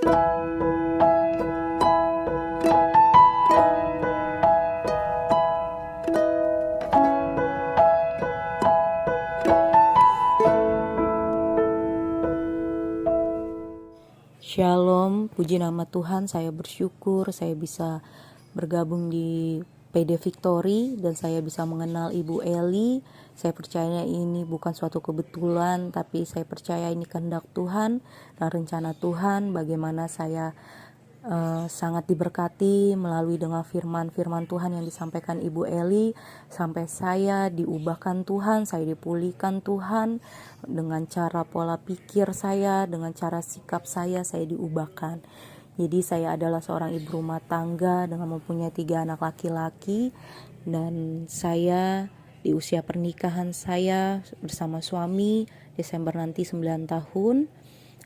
Shalom, puji nama Tuhan, saya bersyukur saya bisa bergabung di PD Victory dan saya bisa mengenal Ibu Eli. Saya percaya ini bukan suatu kebetulan, tapi saya percaya ini kehendak Tuhan dan rencana Tuhan bagaimana saya sangat diberkati melalui dengan firman-firman Tuhan yang disampaikan Ibu Eli, sampai saya diubahkan Tuhan, saya dipulihkan Tuhan dengan cara pola pikir saya, dengan cara sikap saya diubahkan. Jadi saya adalah seorang ibu rumah tangga dengan mempunyai 3 anak laki-laki, dan saya di usia pernikahan saya bersama suami Desember nanti 9 tahun.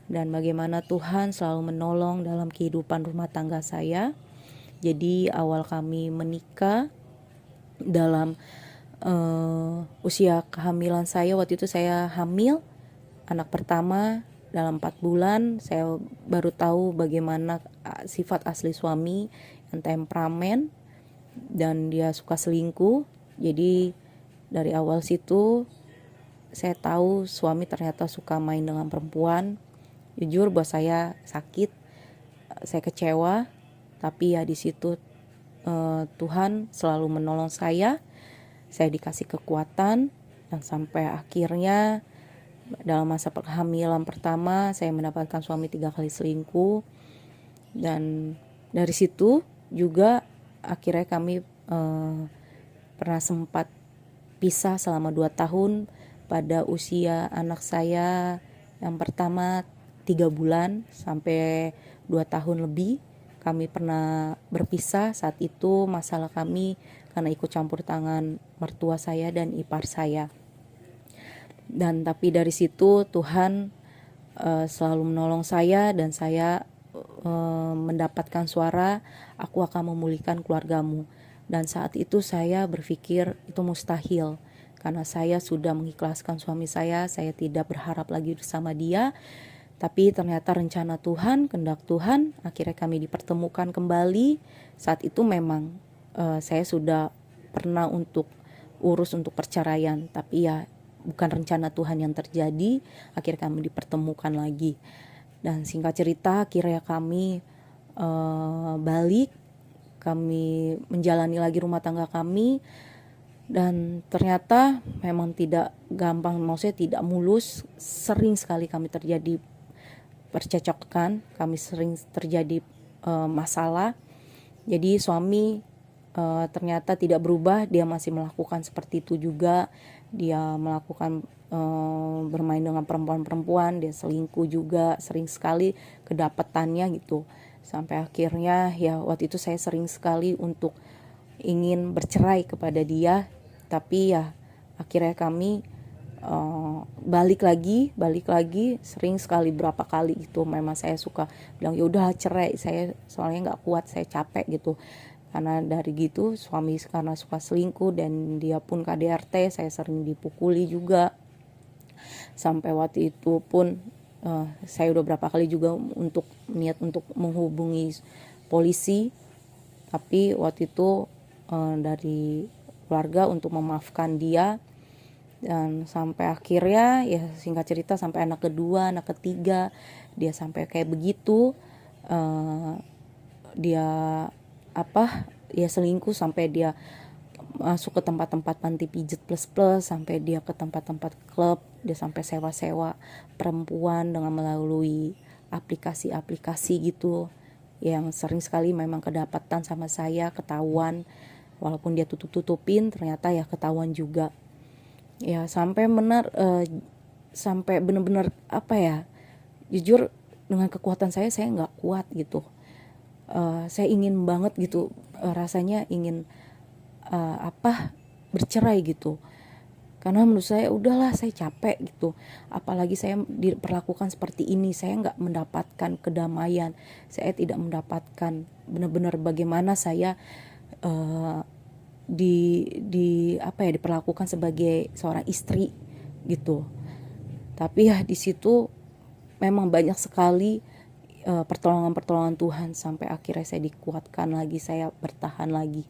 Dan bagaimana Tuhan selalu menolong dalam kehidupan rumah tangga saya. Jadi awal kami menikah dalam usia kehamilan saya, waktu itu saya hamil anak pertama dalam 4 bulan. Saya baru tahu bagaimana sifat asli suami yang temperamen dan dia suka selingkuh. Jadi dari awal situ saya tahu suami ternyata suka main dengan perempuan. Jujur buat saya sakit, saya kecewa, tapi ya di situ Tuhan selalu menolong saya dikasih kekuatan, dan sampai akhirnya dalam masa kehamilan pertama saya mendapatkan suami 3 kali selingkuh, dan dari situ juga akhirnya kami pernah sempat pisah selama 2 tahun pada usia anak saya yang pertama 3 bulan sampai 2 tahun lebih. Kami pernah berpisah. Saat itu masalah kami karena ikut campur tangan mertua saya dan ipar saya. Dan tapi dari situ Tuhan selalu menolong saya, dan saya mendapatkan suara, aku akan memulihkan keluargamu. Dan saat itu saya berpikir itu mustahil, karena saya sudah mengikhlaskan suami saya tidak berharap lagi bersama dia. Tapi ternyata rencana Tuhan, kehendak Tuhan, akhirnya kami dipertemukan kembali. Saat itu memang saya sudah pernah untuk urus untuk perceraian, tapi ya bukan rencana Tuhan yang terjadi. Akhirnya kami dipertemukan lagi. Dan singkat cerita akhirnya kami balik, kami menjalani lagi rumah tangga kami. Dan ternyata memang tidak gampang, maksudnya tidak mulus. Sering sekali kami terjadi percekcokan, kami sering terjadi masalah. Jadi suami ternyata tidak berubah, dia masih melakukan seperti itu juga. Dia melakukan bermain dengan perempuan-perempuan, dia selingkuh juga, sering sekali kedapatannya gitu. Sampai akhirnya ya waktu itu saya sering sekali untuk ingin bercerai kepada dia, tapi ya akhirnya kami balik lagi, sering sekali, berapa kali gitu. Memang saya suka bilang ya udah cerai, saya soalnya nggak kuat, saya capek gitu. Karena dari gitu suami karena suka selingkuh dan dia pun KDRT, saya sering dipukuli juga. Sampai waktu itu pun saya udah berapa kali juga untuk niat untuk menghubungi polisi, tapi waktu itu dari keluarga untuk memaafkan dia. Dan sampai akhirnya ya singkat cerita sampai anak kedua, anak ketiga dia sampai kayak begitu. Dia dia selingkuh, sampai dia masuk ke tempat-tempat panti pijat plus, sampai dia ke tempat-tempat klub, dia sampai sewa-sewa perempuan dengan melalui aplikasi-aplikasi gitu, yang sering sekali memang kedapatan sama saya, ketahuan. Walaupun dia tutup-tutupin, ternyata ya ketahuan juga. Ya sampai sampai benar-benar jujur dengan kekuatan saya nggak kuat gitu. Saya ingin banget gitu, rasanya ingin bercerai gitu, karena menurut saya udahlah, saya capek gitu. Apalagi saya diperlakukan seperti ini, saya nggak mendapatkan kedamaian, saya tidak mendapatkan benar-benar bagaimana saya diperlakukan sebagai seorang istri gitu. Tapi ya di situ memang banyak sekali pertolongan-pertolongan Tuhan sampai akhirnya saya dikuatkan lagi, saya bertahan lagi.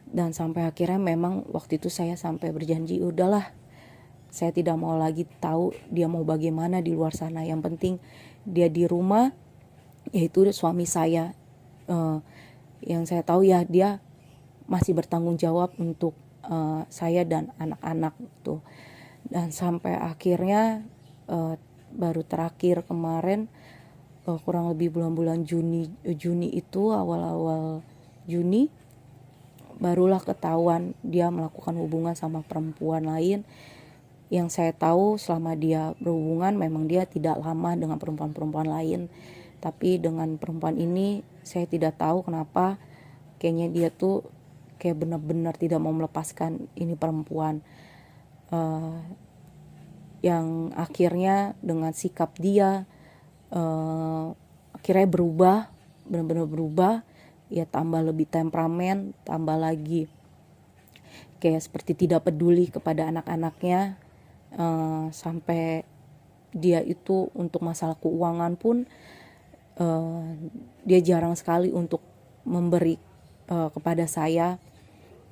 Dan sampai akhirnya memang waktu itu saya sampai berjanji, udahlah, saya tidak mau lagi tahu dia mau bagaimana di luar sana. Yang penting dia di rumah, yaitu suami saya. Yang saya tahu ya dia masih bertanggung jawab untuk saya dan anak-anak tuh. Dan sampai akhirnya baru terakhir kemarin, kurang lebih bulan-bulan Juni itu, awal-awal Juni, barulah ketahuan dia melakukan hubungan sama perempuan lain. Yang saya tahu selama dia berhubungan memang dia tidak lama dengan perempuan-perempuan lain, tapi dengan perempuan ini saya tidak tahu kenapa, kayaknya dia tuh kayak benar-benar tidak mau melepaskan ini perempuan. Yang akhirnya dengan sikap dia akhirnya berubah, benar-benar berubah. Ya tambah lebih temperamen, tambah lagi kayak seperti tidak peduli kepada anak-anaknya. Sampai dia itu untuk masalah keuangan pun dia jarang sekali untuk memberi kepada saya.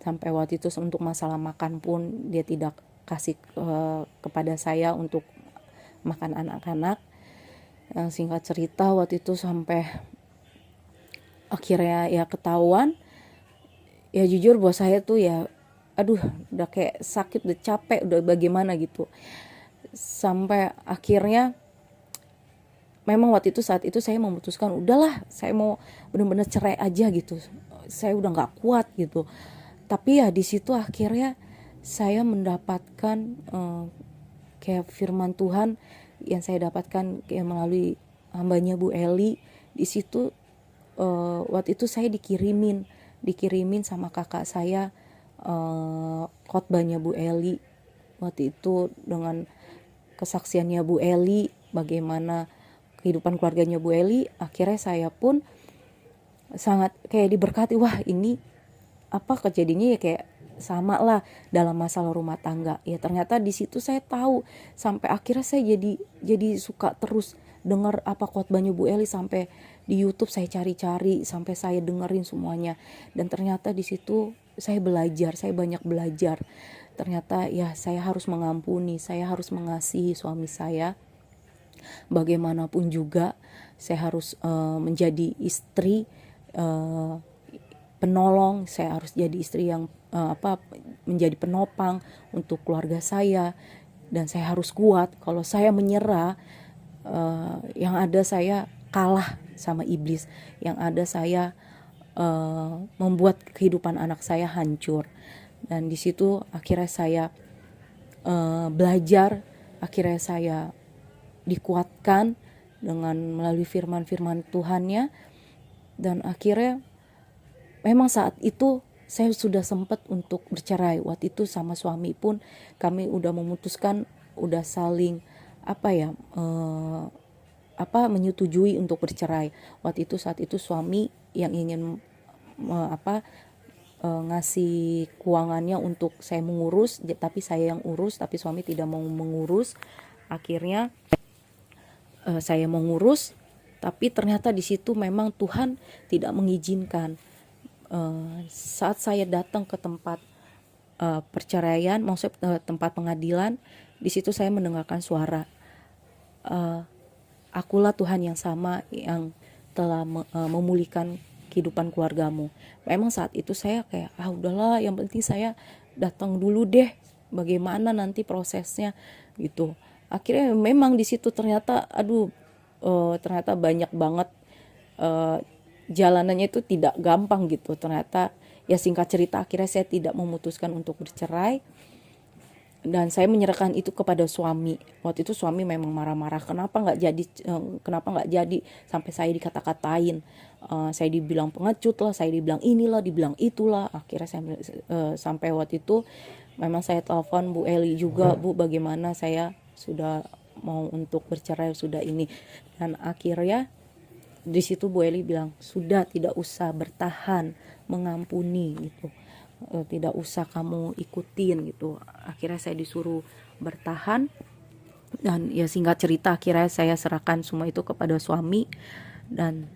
Sampai waktu itu untuk masalah makan pun dia tidak kasih kepada saya untuk makan anak-anak. Singkat cerita waktu itu sampai akhirnya ya ketahuan, ya jujur buat saya tuh ya aduh udah kayak sakit, udah capek, udah bagaimana gitu. Sampai akhirnya memang waktu itu, saat itu saya memutuskan udahlah, saya mau benar-benar cerai aja gitu, saya udah nggak kuat gitu. Tapi ya di situ akhirnya saya mendapatkan kayak firman Tuhan yang saya dapatkan kayak melalui hambanya Bu Eli. Di situ waktu itu saya dikirimin sama kakak saya khotbahnya Bu Eli waktu itu, dengan kesaksiannya Bu Eli bagaimana kehidupan keluarganya Bu Eli. Akhirnya saya pun sangat kayak diberkati, wah ini apa kejadiannya ya kayak sama lah dalam masalah rumah tangga. Ya ternyata di situ saya tahu, sampai akhirnya saya jadi suka terus dengar apa khotbahnya Bu Eli, sampai di YouTube saya cari-cari sampai saya dengerin semuanya. Dan ternyata di situ saya belajar, saya banyak belajar. Ternyata ya saya harus mengampuni, saya harus mengasihi suami saya. Bagaimanapun juga saya harus menjadi istri penolong, saya harus jadi istri yang menjadi penopang untuk keluarga saya. Dan saya harus kuat. Kalau saya menyerah, yang ada saya kalah sama iblis, yang ada saya membuat kehidupan anak saya hancur. Dan di situ akhirnya saya belajar, akhirnya saya dikuatkan dengan melalui firman-firman Tuhannya. Dan akhirnya memang saat itu saya sudah sempat untuk bercerai. Waktu itu sama suami pun kami udah memutuskan, udah saling menyetujui untuk bercerai. Waktu itu saat itu suami yang ingin ngasih keuangannya untuk saya mengurus, tapi saya yang urus, tapi suami tidak mau mengurus. Akhirnya saya mengurus, tapi ternyata di situ memang Tuhan tidak mengizinkan. Saat saya datang ke tempat perceraian, maksudnya tempat pengadilan, di situ saya mendengarkan suara, akulah Tuhan yang sama yang telah memulihkan kehidupan keluargamu. Memang saat itu saya kayak udahlah, yang penting saya datang dulu deh, bagaimana nanti prosesnya gitu. Akhirnya memang di situ ternyata ternyata banyak banget jalanannya itu tidak gampang gitu. Ternyata ya singkat cerita akhirnya saya tidak memutuskan untuk bercerai. Dan saya menyerahkan itu kepada suami. Waktu itu suami memang marah-marah, kenapa nggak jadi, sampai saya dikata-katain, saya dibilang pengecut lah, saya dibilang inilah, dibilang itulah. Akhirnya saya sampai waktu itu memang saya telepon Bu Eli juga, Bu bagaimana, saya sudah mau untuk bercerai, sudah ini. Dan akhirnya di situ Bu Eli bilang, sudah, tidak usah bertahan, mengampuni gitu, tidak usah kamu ikutin gitu. Akhirnya saya disuruh bertahan. Dan ya singkat cerita akhirnya saya serahkan semua itu kepada suami. Dan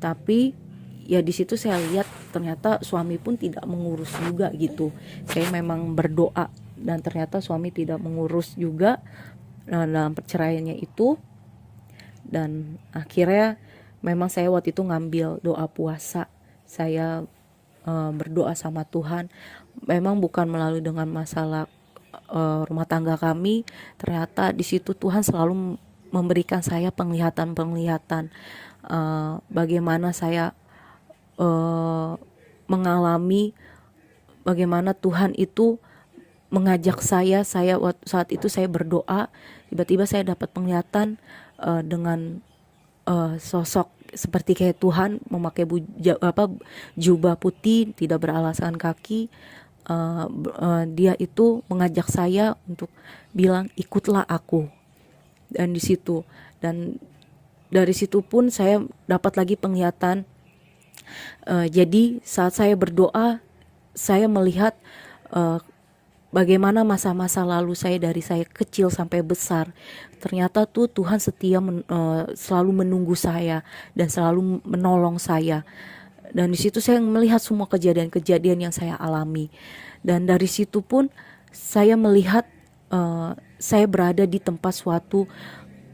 tapi ya di situ saya lihat ternyata suami pun tidak mengurus juga gitu. Saya memang berdoa dan ternyata suami tidak mengurus juga dalam perceraiannya itu. Dan akhirnya memang saya waktu itu ngambil doa puasa. Saya berdoa sama Tuhan. Memang bukan melalui dengan masalah rumah tangga kami. Ternyata di situ Tuhan selalu memberikan saya penglihatan-penglihatan bagaimana saya mengalami bagaimana Tuhan itu mengajak saya saat itu saya berdoa, tiba-tiba saya dapat penglihatan dengan sosok seperti kayak Tuhan memakai jubah putih tidak beralaskan kaki. Dia itu mengajak saya untuk bilang ikutlah aku. Dan di situ, dan dari situ pun saya dapat lagi penglihatan. Jadi saat saya berdoa, saya melihat bagaimana masa-masa lalu saya dari saya kecil sampai besar. Ternyata tuh Tuhan setia selalu menunggu saya dan selalu menolong saya. Dan di situ saya melihat semua kejadian-kejadian yang saya alami. Dan dari situ pun saya melihat saya berada di tempat suatu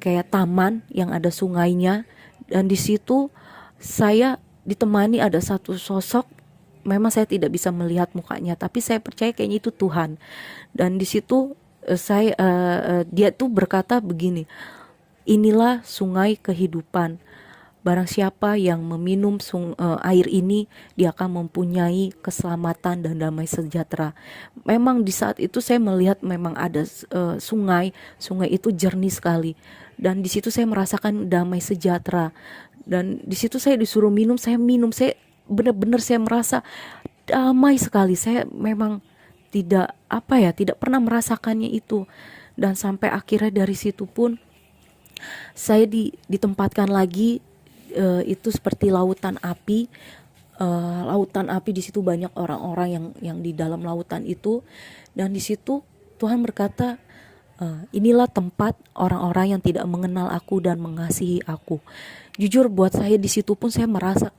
kayak taman yang ada sungainya. Dan di situ saya ditemani ada satu sosok. Memang saya tidak bisa melihat mukanya, tapi saya percaya kayaknya itu Tuhan. Dan di situ dia tuh berkata begini, inilah sungai kehidupan. Barang siapa yang meminum air ini, dia akan mempunyai keselamatan dan damai sejahtera. Memang di saat itu saya melihat memang ada sungai itu jernih sekali. Dan di situ saya merasakan damai sejahtera. Dan di situ saya disuruh minum, saya benar-benar saya merasa damai sekali. Saya memang tidak pernah merasakannya itu. Dan sampai akhirnya dari situ pun saya ditempatkan lagi. Itu seperti lautan api. Lautan api, di situ banyak orang-orang yang di dalam lautan itu. Dan di situ Tuhan berkata, inilah tempat orang-orang yang tidak mengenal aku dan mengasihi aku. Jujur buat saya di situ pun saya merasa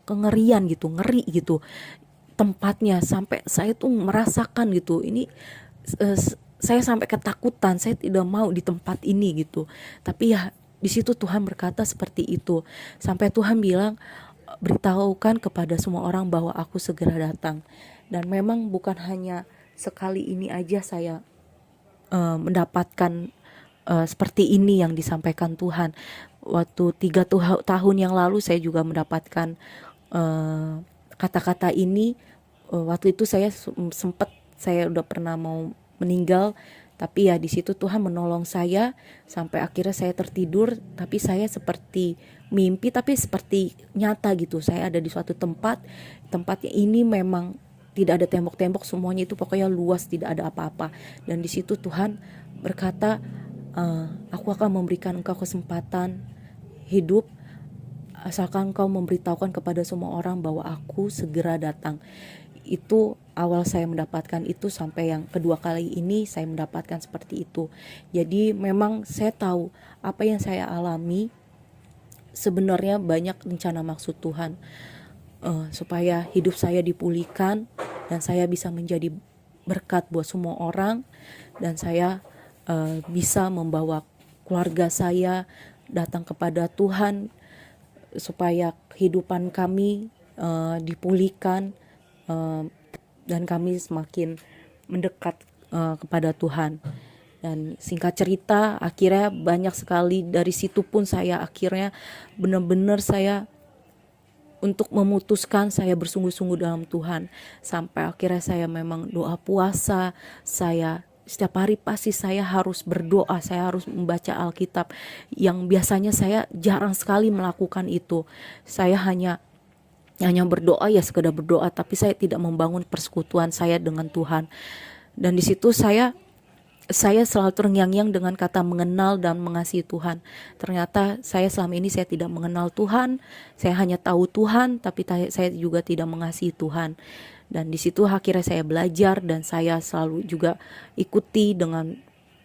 kengerian gitu, ngeri gitu tempatnya, sampai saya tuh merasakan gitu, ini saya sampai ketakutan, saya tidak mau di tempat ini gitu. Tapi ya di situ Tuhan berkata seperti itu, sampai Tuhan bilang, beritahukan kepada semua orang bahwa aku segera datang. Dan memang bukan hanya sekali ini aja saya mendapatkan seperti ini yang disampaikan Tuhan. Waktu 3 tahun yang lalu saya juga mendapatkan kata-kata ini. Waktu itu saya udah pernah mau meninggal, tapi ya di situ Tuhan menolong saya sampai akhirnya saya tertidur, tapi saya seperti mimpi tapi seperti nyata gitu. Saya ada di suatu tempatnya ini memang tidak ada tembok-tembok, semuanya itu pokoknya luas, tidak ada apa-apa. Dan di situ Tuhan berkata, aku akan memberikan engkau kesempatan hidup asalkan engkau memberitahukan kepada semua orang bahwa aku segera datang. Itu awal saya mendapatkan itu, sampai yang kedua kali ini saya mendapatkan seperti itu. Jadi memang saya tahu apa yang saya alami sebenarnya banyak rencana maksud Tuhan, supaya hidup saya dipulihkan dan saya bisa menjadi berkat buat semua orang, dan saya bisa membawa keluarga saya datang kepada Tuhan, supaya kehidupan kami dipulihkan, dan kami semakin mendekat kepada Tuhan. Dan singkat cerita, akhirnya banyak sekali dari situ pun saya akhirnya benar-benar saya untuk memutuskan saya bersungguh-sungguh dalam Tuhan. Sampai akhirnya saya memang doa puasa, saya setiap hari pasti saya harus berdoa, saya harus membaca Alkitab, yang biasanya saya jarang sekali melakukan itu. Saya hanya berdoa, ya sekedar berdoa, tapi saya tidak membangun persekutuan saya dengan Tuhan. Dan di situ saya selalu terngiang-ngiang dengan kata mengenal dan mengasihi Tuhan. Ternyata saya selama ini saya tidak mengenal Tuhan, saya hanya tahu Tuhan, tapi saya juga tidak mengasihi Tuhan. Dan di situ akhirnya saya belajar, dan saya selalu juga ikuti dengan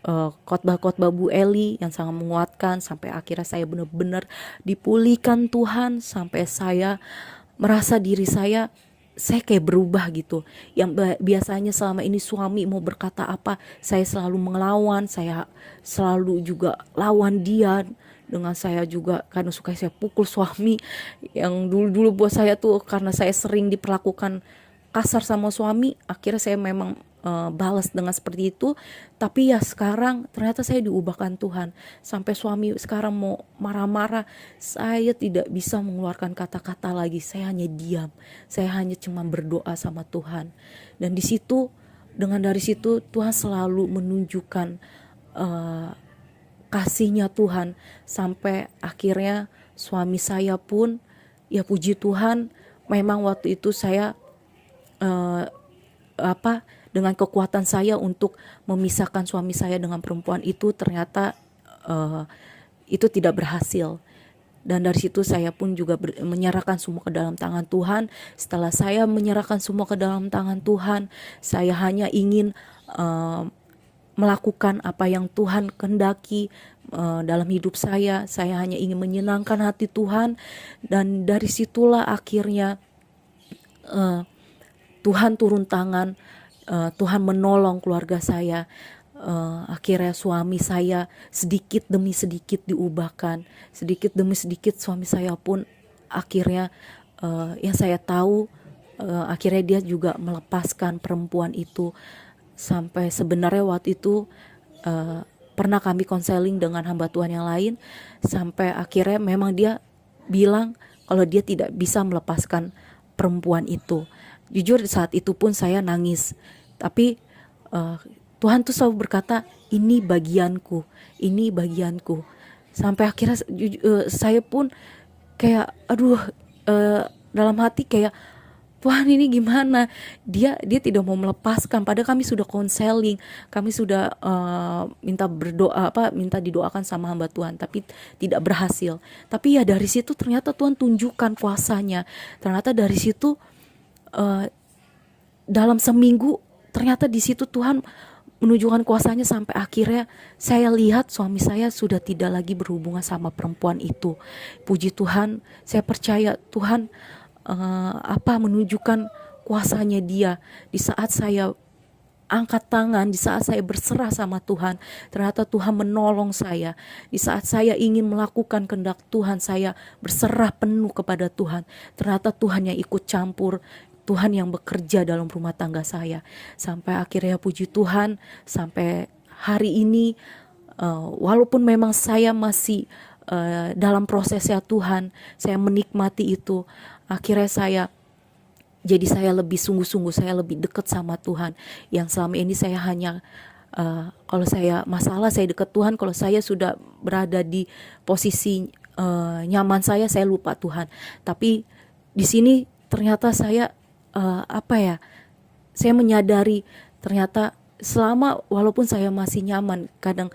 khotbah-khotbah Bu Eli yang sangat menguatkan, sampai akhirnya saya benar-benar dipulihkan Tuhan, sampai saya merasa diri saya kayak berubah gitu. Yang biasanya selama ini suami mau berkata apa, saya selalu melawan, saya selalu juga lawan dia. Dengan saya juga karena suka saya pukul suami, yang dulu-dulu buat saya tuh karena saya sering diperlakukan kasar sama suami, akhirnya saya memang balas dengan seperti itu. Tapi ya sekarang ternyata saya diubahkan Tuhan, sampai suami sekarang mau marah-marah, saya tidak bisa mengeluarkan kata-kata lagi, saya hanya diam, saya hanya cuma berdoa sama Tuhan. Dan di situ, dari situ Tuhan selalu menunjukkan kasihnya Tuhan, sampai akhirnya suami saya pun, ya puji Tuhan, memang waktu itu saya dengan kekuatan saya untuk memisahkan suami saya dengan perempuan itu, ternyata itu tidak berhasil. Dan dari situ saya pun juga menyerahkan semua ke dalam tangan Tuhan. Setelah saya menyerahkan semua ke dalam tangan Tuhan, saya hanya ingin melakukan apa yang Tuhan kehendaki dalam hidup saya. Saya hanya ingin menyenangkan hati Tuhan. Dan dari situlah akhirnya Tuhan turun tangan, Tuhan menolong keluarga saya. Akhirnya suami saya sedikit demi sedikit diubahkan, sedikit demi sedikit suami saya pun akhirnya yang saya tahu akhirnya dia juga melepaskan perempuan itu. Sampai sebenarnya waktu itu pernah kami konseling dengan hamba Tuhan yang lain, sampai akhirnya memang dia bilang kalau dia tidak bisa melepaskan perempuan itu. Jujur saat itu pun saya nangis, tapi Tuhan tuh selalu berkata, ini bagianku, ini bagianku. Sampai akhirnya saya pun kayak dalam hati kayak, Tuhan ini gimana? Dia tidak mau melepaskan. Padahal kami sudah konseling, kami sudah minta didoakan sama hamba Tuhan, tapi tidak berhasil. Tapi ya dari situ ternyata Tuhan tunjukkan kuasanya. Ternyata dari situ dalam seminggu ternyata di situ Tuhan menunjukkan kuasanya, sampai akhirnya saya lihat suami saya sudah tidak lagi berhubungan sama perempuan itu. Puji Tuhan, saya percaya Tuhan menunjukkan kuasanya dia di saat saya angkat tangan, di saat saya berserah sama Tuhan. Ternyata Tuhan menolong saya. Di saat saya ingin melakukan kehendak Tuhan, saya berserah penuh kepada Tuhan. Ternyata Tuhan yang ikut campur, Tuhan yang bekerja dalam rumah tangga saya. Sampai akhirnya puji Tuhan, sampai hari ini walaupun memang saya masih dalam prosesnya Tuhan, saya menikmati itu. Akhirnya saya lebih sungguh-sungguh, saya lebih dekat sama Tuhan. Yang selama ini saya hanya kalau saya masalah saya dekat Tuhan, kalau saya sudah berada di posisi nyaman saya lupa Tuhan. Tapi di sini ternyata saya saya menyadari ternyata walaupun saya masih nyaman, kadang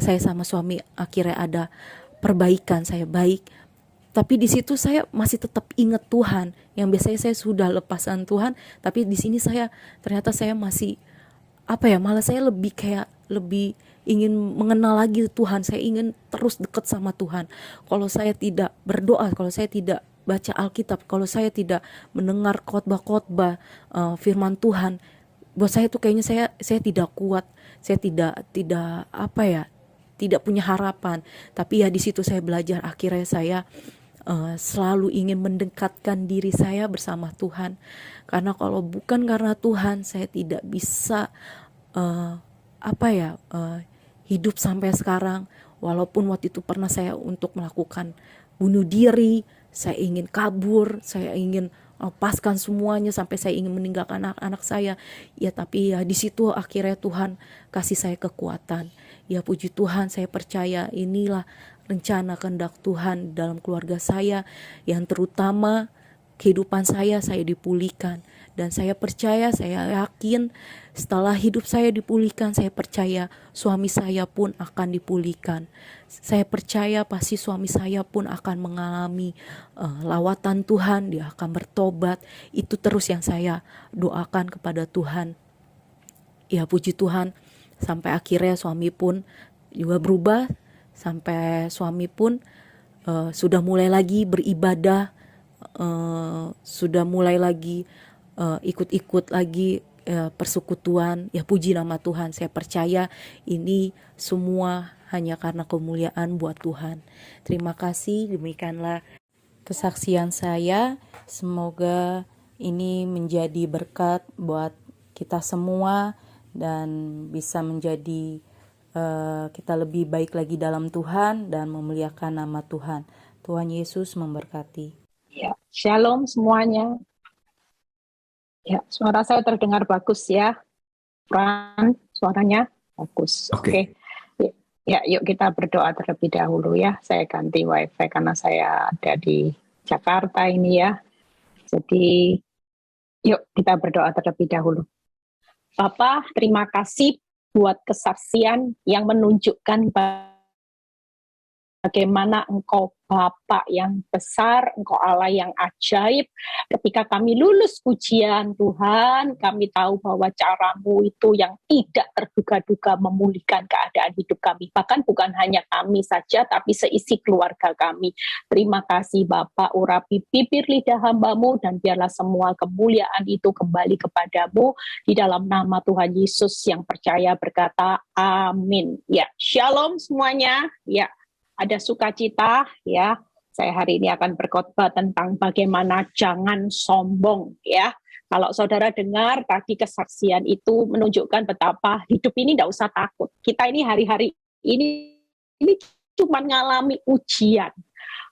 saya sama suami akhirnya ada perbaikan, saya baik. Tapi di situ saya masih tetap ingat Tuhan. Yang biasanya saya sudah lepasan Tuhan, tapi di sini ternyata saya masih malah saya lebih ingin mengenal lagi Tuhan. Saya ingin terus dekat sama Tuhan. Kalau saya tidak berdoa, kalau saya tidak baca Alkitab, kalau saya tidak mendengar khotbah-khotbah firman Tuhan, buat saya tuh kayaknya saya tidak kuat. Saya tidak punya harapan. Tapi ya di situ saya belajar, akhirnya saya selalu ingin mendekatkan diri saya bersama Tuhan. Karena kalau bukan karena Tuhan, saya tidak bisa hidup sampai sekarang. Walaupun waktu itu pernah saya untuk melakukan bunuh diri, saya ingin kabur, saya ingin lepaskan semuanya, sampai saya ingin meninggalkan anak-anak saya. Ya tapi ya di situ akhirnya Tuhan kasih saya kekuatan. Ya puji Tuhan, saya percaya inilah rencana kehendak Tuhan dalam keluarga saya, yang terutama kehidupan saya dipulihkan. Dan saya percaya, saya yakin setelah hidup saya dipulihkan, saya percaya suami saya pun akan dipulihkan. Saya percaya pasti suami saya pun akan mengalami lawatan Tuhan, dia akan bertobat. Itu terus yang saya doakan kepada Tuhan. Ya puji Tuhan, Sampai akhirnya suami pun juga berubah, sampai suami pun sudah mulai lagi beribadah, sudah mulai lagi ikut-ikut lagi persekutuan. Ya puji nama Tuhan, saya percaya ini semua hanya karena kemuliaan buat Tuhan. Terima kasih, demikianlah kesaksian saya. Semoga ini menjadi berkat buat kita semua dan bisa menjadi kita lebih baik lagi dalam Tuhan dan memuliakan nama Tuhan. Tuhan Yesus memberkati. Ya, shalom semuanya. Ya, suara saya terdengar bagus ya. Fran, suaranya bagus. Oke. Ya, yuk kita berdoa terlebih dahulu ya. Saya ganti wifi karena saya ada di Jakarta ini ya. Jadi, yuk kita berdoa terlebih dahulu. Bapak, terima kasih buat kesaksian yang menunjukkan bagaimana Engkau Bapa yang besar, Engkau Allah yang ajaib. Ketika kami lulus ujian Tuhan, kami tahu bahwa cara-Mu itu yang tidak terduga-duga memulihkan keadaan hidup kami. Bahkan bukan hanya kami saja, tapi seisi keluarga kami. Terima kasih Bapa, urapi bibir lidah hamba-Mu, dan biarlah semua kemuliaan itu kembali kepadamu. Di dalam nama Tuhan Yesus yang percaya berkata, amin. Ya, shalom semuanya. Ya. Ada sukacita ya. Saya hari ini akan berkhotbah tentang bagaimana jangan sombong ya. Kalau saudara dengar tadi kesaksian itu menunjukkan betapa hidup ini tidak usah takut. Kita ini hari-hari ini cuma ngalami ujian.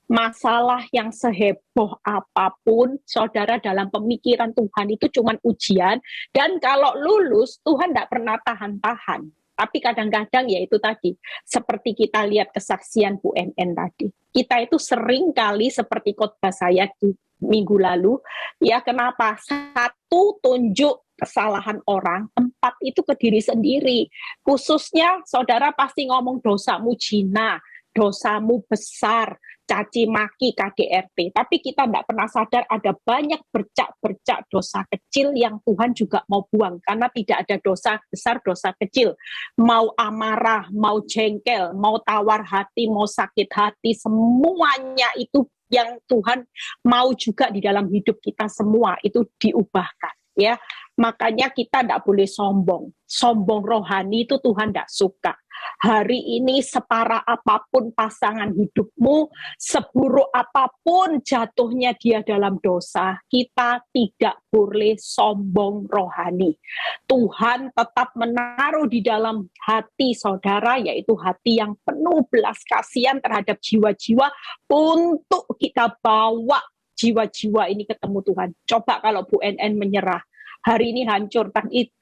Masalah yang seheboh apapun, saudara, dalam pemikiran Tuhan itu cuma ujian. Dan kalau lulus, Tuhan tidak pernah tahan-tahan. Tapi kadang-kadang ya itu tadi, seperti kita lihat kesaksian Bu NN tadi. Kita itu sering kali seperti khotbah saya di minggu lalu, ya kenapa? Satu, tunjuk kesalahan orang, empat itu ke diri sendiri. Khususnya saudara pasti ngomong dosamu jina, dosamu besar, caci maki KDRT, tapi kita tidak pernah sadar ada banyak bercak-bercak dosa kecil yang Tuhan juga mau buang, karena tidak ada dosa besar, dosa kecil. Mau amarah, mau jengkel, mau tawar hati, mau sakit hati, semuanya itu yang Tuhan mau juga di dalam hidup kita semua itu diubahkan. Ya, makanya kita tidak boleh sombong. Sombong rohani itu Tuhan tidak suka. Hari ini separah apapun pasangan hidupmu, seburuk apapun jatuhnya dia dalam dosa, kita tidak boleh sombong rohani. Tuhan tetap menaruh di dalam hati saudara, yaitu hati yang penuh belas kasihan terhadap jiwa-jiwa untuk kita bawa jiwa-jiwa ini ketemu Tuhan. Coba kalau Bu NN menyerah, hari ini hancur.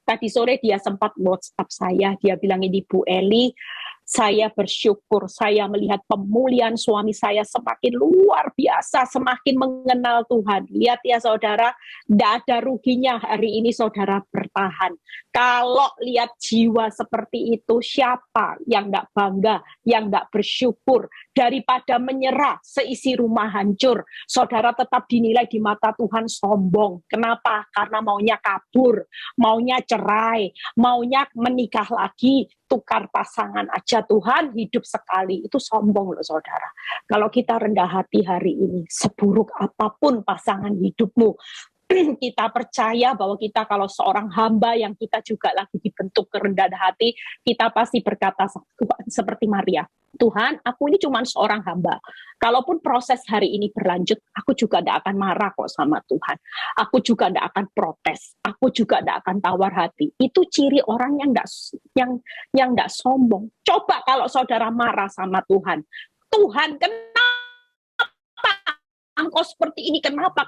Tadi sore dia sempat WhatsApp saya, dia bilang ini Bu Eli, saya bersyukur, saya melihat pemulihan suami saya semakin luar biasa, semakin mengenal Tuhan. Lihat ya saudara, tidak ada ruginya hari ini saudara bertahan. Kalau lihat jiwa seperti itu, siapa yang tidak bangga, yang tidak bersyukur, daripada menyerah seisi rumah hancur, saudara tetap dinilai di mata Tuhan sombong. Kenapa? Karena maunya kabur, maunya cerai, maunya menikah lagi, tukar pasangan aja. Tuhan hidup sekali, itu sombong loh saudara. Kalau kita rendah hati hari ini, seburuk apapun pasangan hidupmu, kita percaya bahwa kita kalau seorang hamba yang kita juga lagi dibentuk kerendahan hati, kita pasti berkata seperti Maria, Tuhan, aku ini cuma seorang hamba. Kalaupun proses hari ini berlanjut, aku juga tidak akan marah kok sama Tuhan. Aku juga tidak akan protes. Aku juga tidak akan tawar hati. Itu ciri orang yang tidak sombong. Coba kalau saudara marah sama Tuhan. Tuhan, kenapa engkau seperti ini? Kenapa?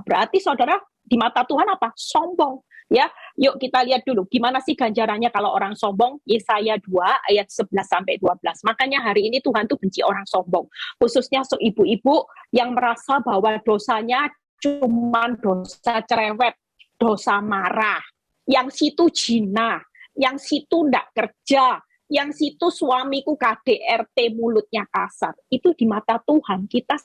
Berarti saudara di mata Tuhan apa? Sombong. Ya, yuk kita lihat dulu gimana sih ganjarannya kalau orang sombong. Yesaya 2 ayat 11 sampai 12. Makanya hari ini Tuhan tuh benci orang sombong. Khususnya ibu-ibu yang merasa bahwa dosanya cuma dosa cerewet, dosa marah. Yang situ jina, yang situ ndak kerja, yang situ suamiku KDRT mulutnya kasar. Itu di mata Tuhan kita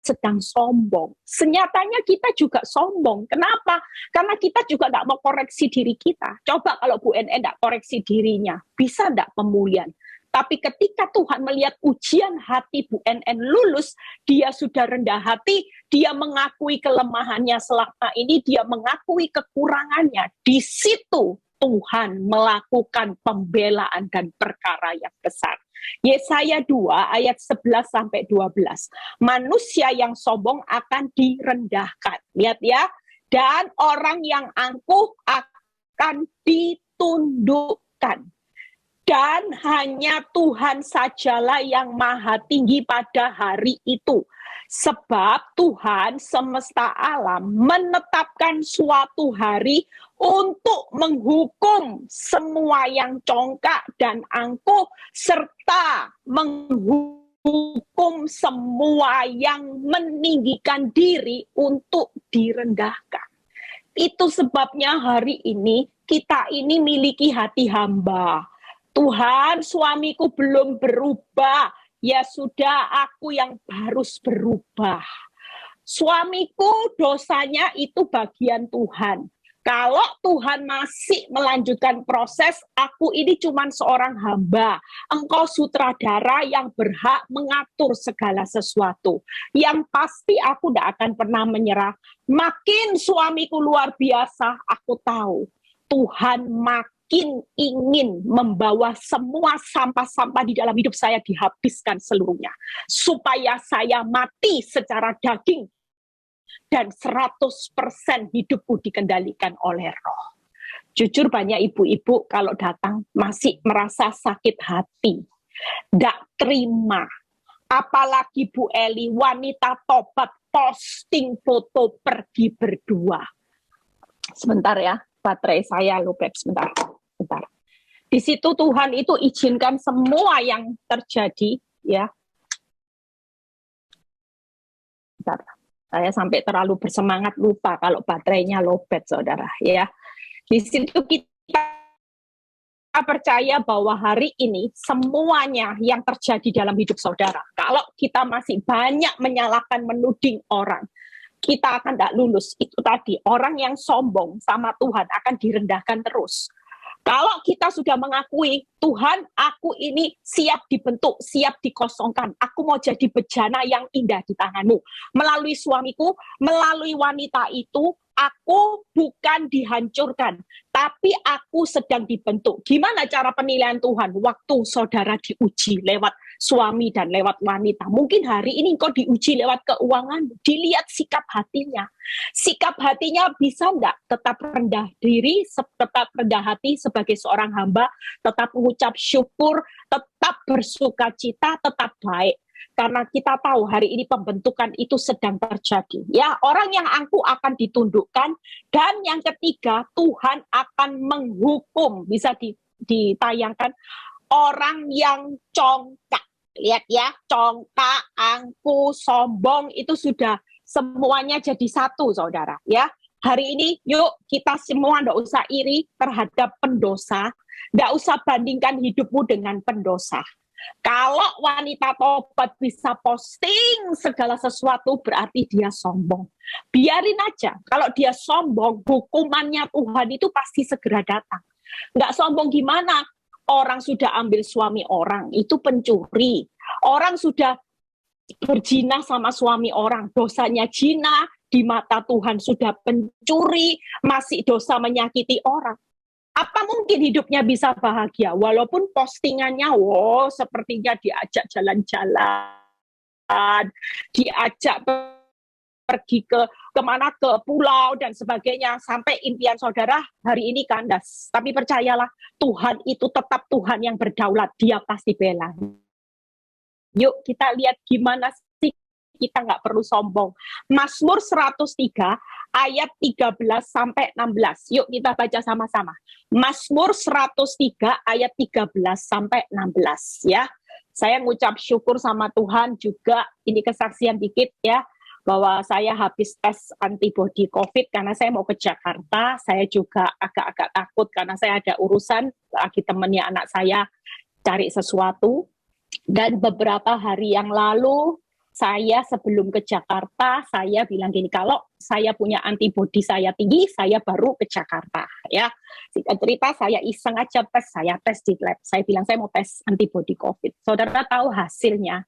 sedang sombong. Senyatanya kita juga sombong. Kenapa? Karena kita juga tidak mau koreksi diri kita. Coba kalau Bu NN tidak koreksi dirinya, bisa tidak pemulihan? Tapi ketika Tuhan melihat ujian hati Bu NN lulus, dia sudah rendah hati, dia mengakui kelemahannya selama ini, dia mengakui kekurangannya. Di situ Tuhan melakukan pembelaan dan perkara yang besar. Yesaya 2 ayat 11-12. Manusia yang sombong akan direndahkan. Lihat ya. Dan orang yang angkuh akan ditundukkan. Dan hanya Tuhan sajalah yang maha tinggi pada hari itu. Sebab Tuhan semesta alam menetapkan suatu hari untuk menghukum semua yang congkak dan angkuh, serta menghukum semua yang meninggikan diri untuk direndahkan. Itu sebabnya hari ini kita ini miliki hati hamba. Tuhan, suamiku belum berubah. Ya sudah, aku yang harus berubah. Suamiku dosanya itu bagian Tuhan. Kalau Tuhan masih melanjutkan proses, aku ini cuma seorang hamba. Engkau sutradara yang berhak mengatur segala sesuatu. Yang pasti aku tidak akan pernah menyerah. Makin suamiku luar biasa, aku tahu Tuhan makin ingin membawa semua sampah-sampah di dalam hidup saya dihabiskan seluruhnya. Supaya saya mati secara daging dan 100% hidupku dikendalikan oleh Roh. Jujur banyak ibu-ibu kalau datang masih merasa sakit hati. Tidak terima. Apalagi Bu Eli, wanita tobat posting foto pergi berdua. Sebentar ya, baterai saya lowbat sebentar. Di situ Tuhan itu izinkan semua yang terjadi, ya. Bentar. Saya sampai terlalu bersemangat lupa kalau baterainya lowbat, saudara, ya. Di situ kita percaya bahwa hari ini semuanya yang terjadi dalam hidup saudara, kalau kita masih banyak menyalahkan, menuding orang, kita akan tidak lulus. Itu tadi, orang yang sombong sama Tuhan akan direndahkan terus. Kalau kita sudah mengakui, Tuhan, aku ini siap dibentuk, siap dikosongkan. Aku mau jadi bejana yang indah di tangan-Mu. Melalui suamiku, melalui wanita itu, aku bukan dihancurkan, tapi aku sedang dibentuk. Gimana cara penilaian Tuhan? Waktu saudara diuji lewat suami dan lewat wanita. Mungkin hari ini engkau diuji lewat keuangan. Dilihat sikap hatinya. Sikap hatinya bisa enggak tetap rendah diri, tetap rendah hati sebagai seorang hamba, tetap mengucap syukur, tetap bersuka cita, tetap baik. Karena kita tahu hari ini pembentukan itu sedang terjadi. Ya, orang yang angkuh akan ditundukkan. Dan yang ketiga, Tuhan akan menghukum. Bisa ditayangkan orang yang congkak. Lihat ya, congkak, angkuh, sombong, itu sudah semuanya jadi satu, saudara. Ya, hari ini yuk kita semua tidak usah iri terhadap pendosa. Tidak usah bandingkan hidupmu dengan pendosa. Kalau wanita tobat bisa posting segala sesuatu, berarti dia sombong. Biarin aja. Kalau dia sombong, hukumannya Tuhan itu pasti segera datang. Nggak sombong gimana? Orang sudah ambil suami orang, itu pencuri. Orang sudah berzina sama suami orang, dosanya zina, di mata Tuhan sudah pencuri, masih dosa menyakiti orang. Apa mungkin hidupnya bisa bahagia? Walaupun postingannya, wow, sepertinya diajak jalan-jalan, diajak pergi kemana, ke pulau dan sebagainya, sampai impian saudara hari ini kandas. Tapi percayalah, Tuhan itu tetap Tuhan yang berdaulat, dia pasti bela. Yuk kita lihat gimana sih kita nggak perlu sombong. Mazmur 103 ayat 13-16. Yuk kita baca sama-sama. Mazmur 103 ayat 13-16 ya. Saya ngucap syukur sama Tuhan juga, ini kesaksian dikit ya, bahwa saya habis tes antibody COVID karena saya mau ke Jakarta. Saya juga agak-agak takut karena saya ada urusan lagi temennya anak saya cari sesuatu. Dan beberapa hari yang lalu Saya sebelum ke Jakarta, saya bilang gini, kalau saya punya antibodi saya tinggi, saya baru ke Jakarta. Ya, singkat cerita saya iseng aja tes, saya tes di lab. Saya bilang saya mau tes antibodi COVID. Saudara tahu hasilnya?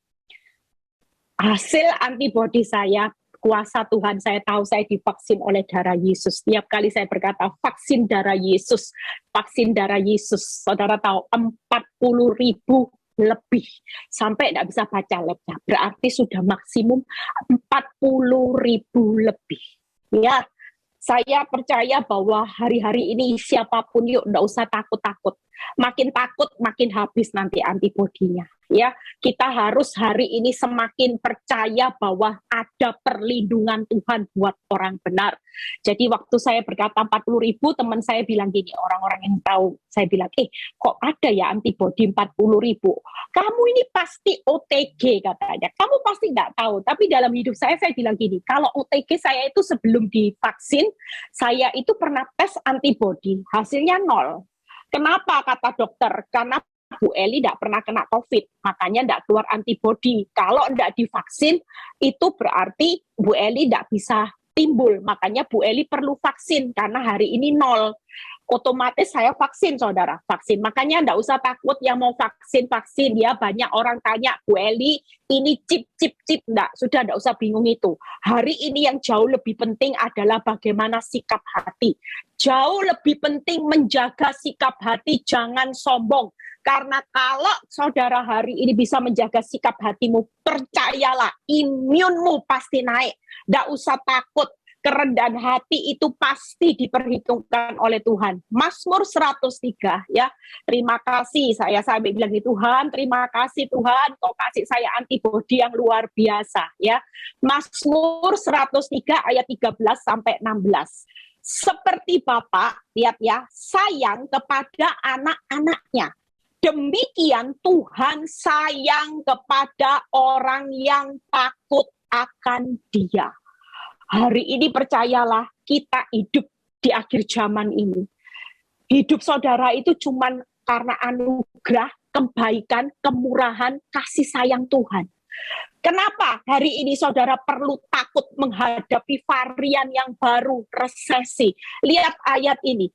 Hasil antibodi saya, kuasa Tuhan, saya tahu saya divaksin oleh darah Yesus. Setiap kali saya berkata vaksin darah Yesus, vaksin darah Yesus. Saudara tahu 40.000 lebih sampai tidak bisa baca labnya, berarti sudah maksimum 40.000 lebih. Ya, saya percaya bahwa hari-hari ini siapapun yuk tidak usah takut-takut. Makin takut makin habis nanti antibodinya. Ya, kita harus hari ini semakin percaya bahwa ada perlindungan Tuhan buat orang benar. Jadi waktu saya berkata 40.000, teman saya bilang gini, orang-orang yang tahu, saya bilang, kok ada ya antibodi 40.000? Kamu ini pasti OTG katanya. Kamu pasti nggak tahu. Tapi dalam hidup saya bilang gini, kalau OTG saya itu sebelum divaksin, saya itu pernah tes antibodi, hasilnya 0. Kenapa kata dokter? Karena Bu Eli tidak pernah kena COVID, makanya tidak keluar antibodi. Kalau tidak divaksin, itu berarti Bu Eli tidak bisa timbul. Makanya Bu Eli perlu vaksin, karena hari ini 0. Otomatis saya vaksin, saudara, vaksin. Makanya tidak usah takut yang mau vaksin ya. Banyak orang tanya, Bu Eli, ini chip, enggak, sudah tidak usah bingung itu. Hari ini yang jauh lebih penting adalah bagaimana sikap hati. Jauh lebih penting menjaga sikap hati, jangan sombong. Karena kalau saudara hari ini bisa menjaga sikap hatimu, percayalah, imunmu pasti naik. Tidak usah takut. Kerendahan hati itu pasti diperhitungkan oleh Tuhan. Mazmur 103 ya. Terima kasih, saya sampai bilang di Tuhan, terima kasih Tuhan, kau kasih saya antibodi yang luar biasa ya. Mazmur 103 ayat 13 sampai 16. Seperti Bapa, lihat ya, sayang kepada anak-anaknya. Demikian Tuhan sayang kepada orang yang takut akan Dia. Hari ini percayalah, kita hidup di akhir zaman ini. Hidup saudara itu cuma karena anugerah, kebaikan, kemurahan, kasih sayang Tuhan. Kenapa hari ini saudara perlu takut menghadapi varian yang baru, resesi? Lihat ayat ini.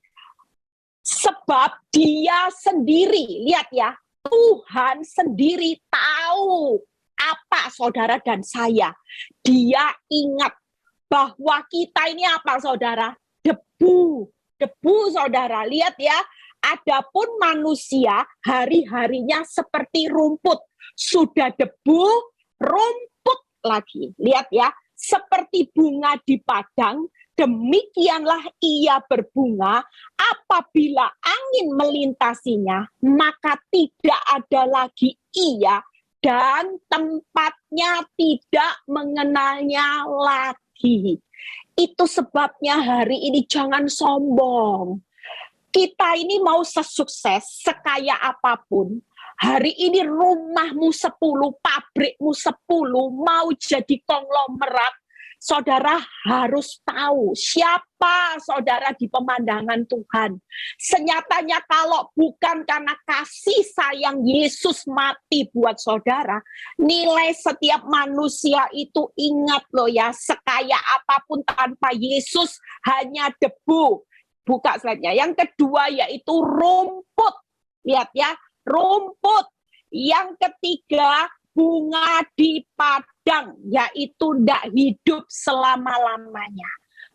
Sebab Dia sendiri, lihat ya, Tuhan sendiri tahu apa saudara dan saya. Dia ingat bahwa kita ini apa saudara? Debu saudara. Lihat ya, adapun manusia hari-harinya seperti rumput. Sudah debu, rumput lagi. Lihat ya, seperti bunga di padang, demikianlah ia berbunga. Apabila angin melintasinya, maka tidak ada lagi ia, dan tempatnya tidak mengenalnya lagi. Itu sebabnya hari ini jangan sombong. Kita ini mau sesukses, sekaya apapun, hari ini rumahmu 10, pabrikmu 10, mau jadi konglomerat, saudara harus tahu siapa saudara di pemandangan Tuhan. Senyatanya kalau bukan karena kasih sayang Yesus mati buat saudara, nilai setiap manusia itu, ingat loh ya, sekaya apapun tanpa Yesus hanya debu. Buka slide-nya. Yang kedua yaitu rumput. Lihat ya, rumput. Yang ketiga, bunga di padang, yaitu tidak hidup selama-lamanya.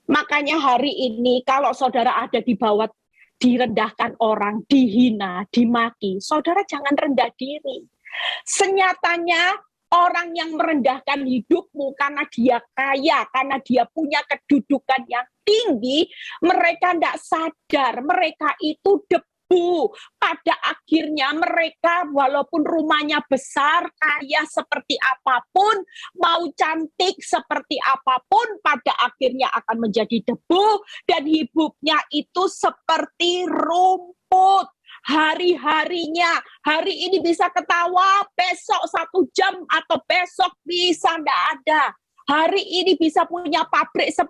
Makanya hari ini kalau saudara ada di bawah, direndahkan orang, dihina, dimaki, saudara jangan rendah diri. Senyatanya orang yang merendahkan hidupmu karena dia kaya, karena dia punya kedudukan yang tinggi, mereka tidak sadar, mereka itu debu. Pada akhirnya mereka walaupun rumahnya besar, kaya seperti apapun, mau cantik seperti apapun, pada akhirnya akan menjadi debu dan hidupnya itu seperti rumput. Hari-harinya, hari ini bisa ketawa, besok 1 jam atau besok bisa tidak ada. hari ini bisa punya pabrik 10,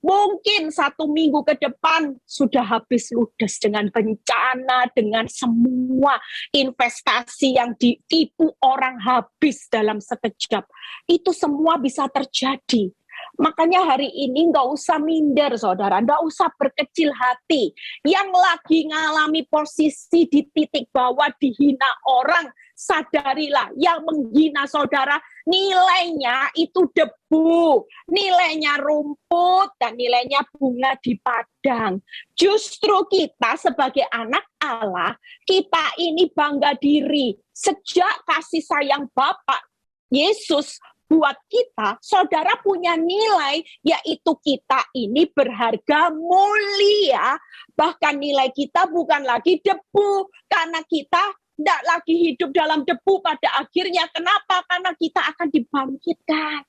mungkin 1 minggu ke depan sudah habis ludes dengan bencana, dengan semua investasi yang ditipu orang habis dalam sekejap. Itu semua bisa terjadi. Makanya hari ini nggak usah minder, saudara, nggak usah berkecil hati. Yang lagi ngalami posisi di titik bawah, dihina orang, sadarilah yang menghina saudara, nilainya itu debu, nilainya rumput, dan nilainya bunga di padang. Justru kita sebagai anak Allah, kita ini bangga diri. Sejak kasih sayang Bapak Yesus buat kita, saudara punya nilai, yaitu kita ini berharga, mulia, bahkan nilai kita bukan lagi debu, karena kita tidak lagi hidup dalam debu pada akhirnya. Kenapa? Karena kita akan dibangkitkan.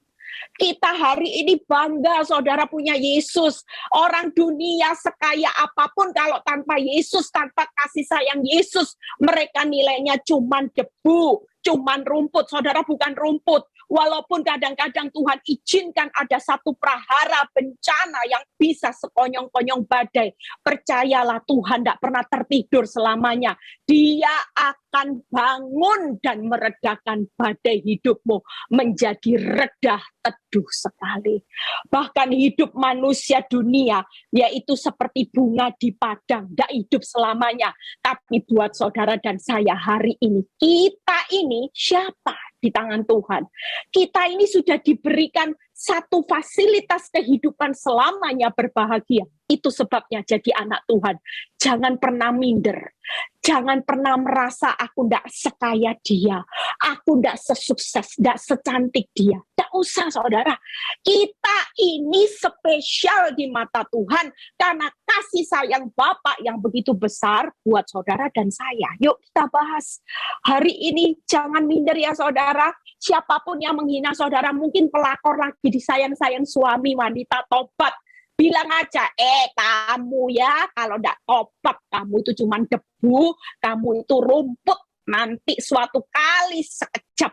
Kita hari ini bangga saudara punya Yesus. Orang dunia sekaya apapun, kalau tanpa Yesus, tanpa kasih sayang Yesus, mereka nilainya cuman debu, cuman rumput. Saudara bukan rumput. Walaupun kadang-kadang Tuhan izinkan ada satu prahara bencana yang bisa sekonyong-konyong badai, percayalah Tuhan tidak pernah tertidur selamanya. Dia akan bangun dan meredakan badai hidupmu menjadi redah teduh sekali. Bahkan hidup manusia dunia, yaitu seperti bunga di padang, tidak hidup selamanya. Tapi buat saudara dan saya hari ini, kita ini siapa di tangan Tuhan? Kita ini sudah diberikan satu fasilitas kehidupan selamanya berbahagia. Itu sebabnya jadi anak Tuhan. Jangan pernah minder. Jangan pernah merasa aku tidak sekaya dia. Aku tidak sesukses, tidak secantik dia. Tidak usah saudara. Kita ini spesial di mata Tuhan karena kasih sayang Bapa yang begitu besar buat saudara dan saya. Yuk kita bahas. Hari ini jangan minder ya saudara. Siapapun yang menghina saudara, mungkin pelakor lagi disayang-sayang suami, wanita tobat. Bilang aja, kamu ya, kalau tidak tobat, kamu itu cuma debu, kamu itu rumput. Nanti suatu kali sekejap,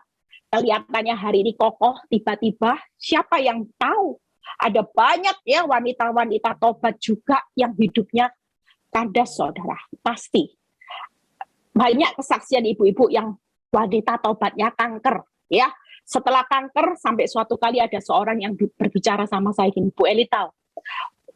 kelihatannya hari ini kokoh, tiba-tiba siapa yang tahu? Ada banyak ya wanita-wanita tobat juga yang hidupnya kandas saudara, pasti. Banyak kesaksian ibu-ibu yang wanita tobatnya kanker, ya. Setelah kanker, sampai suatu kali ada seorang yang berbicara sama saya gini, Bu Eli tahu,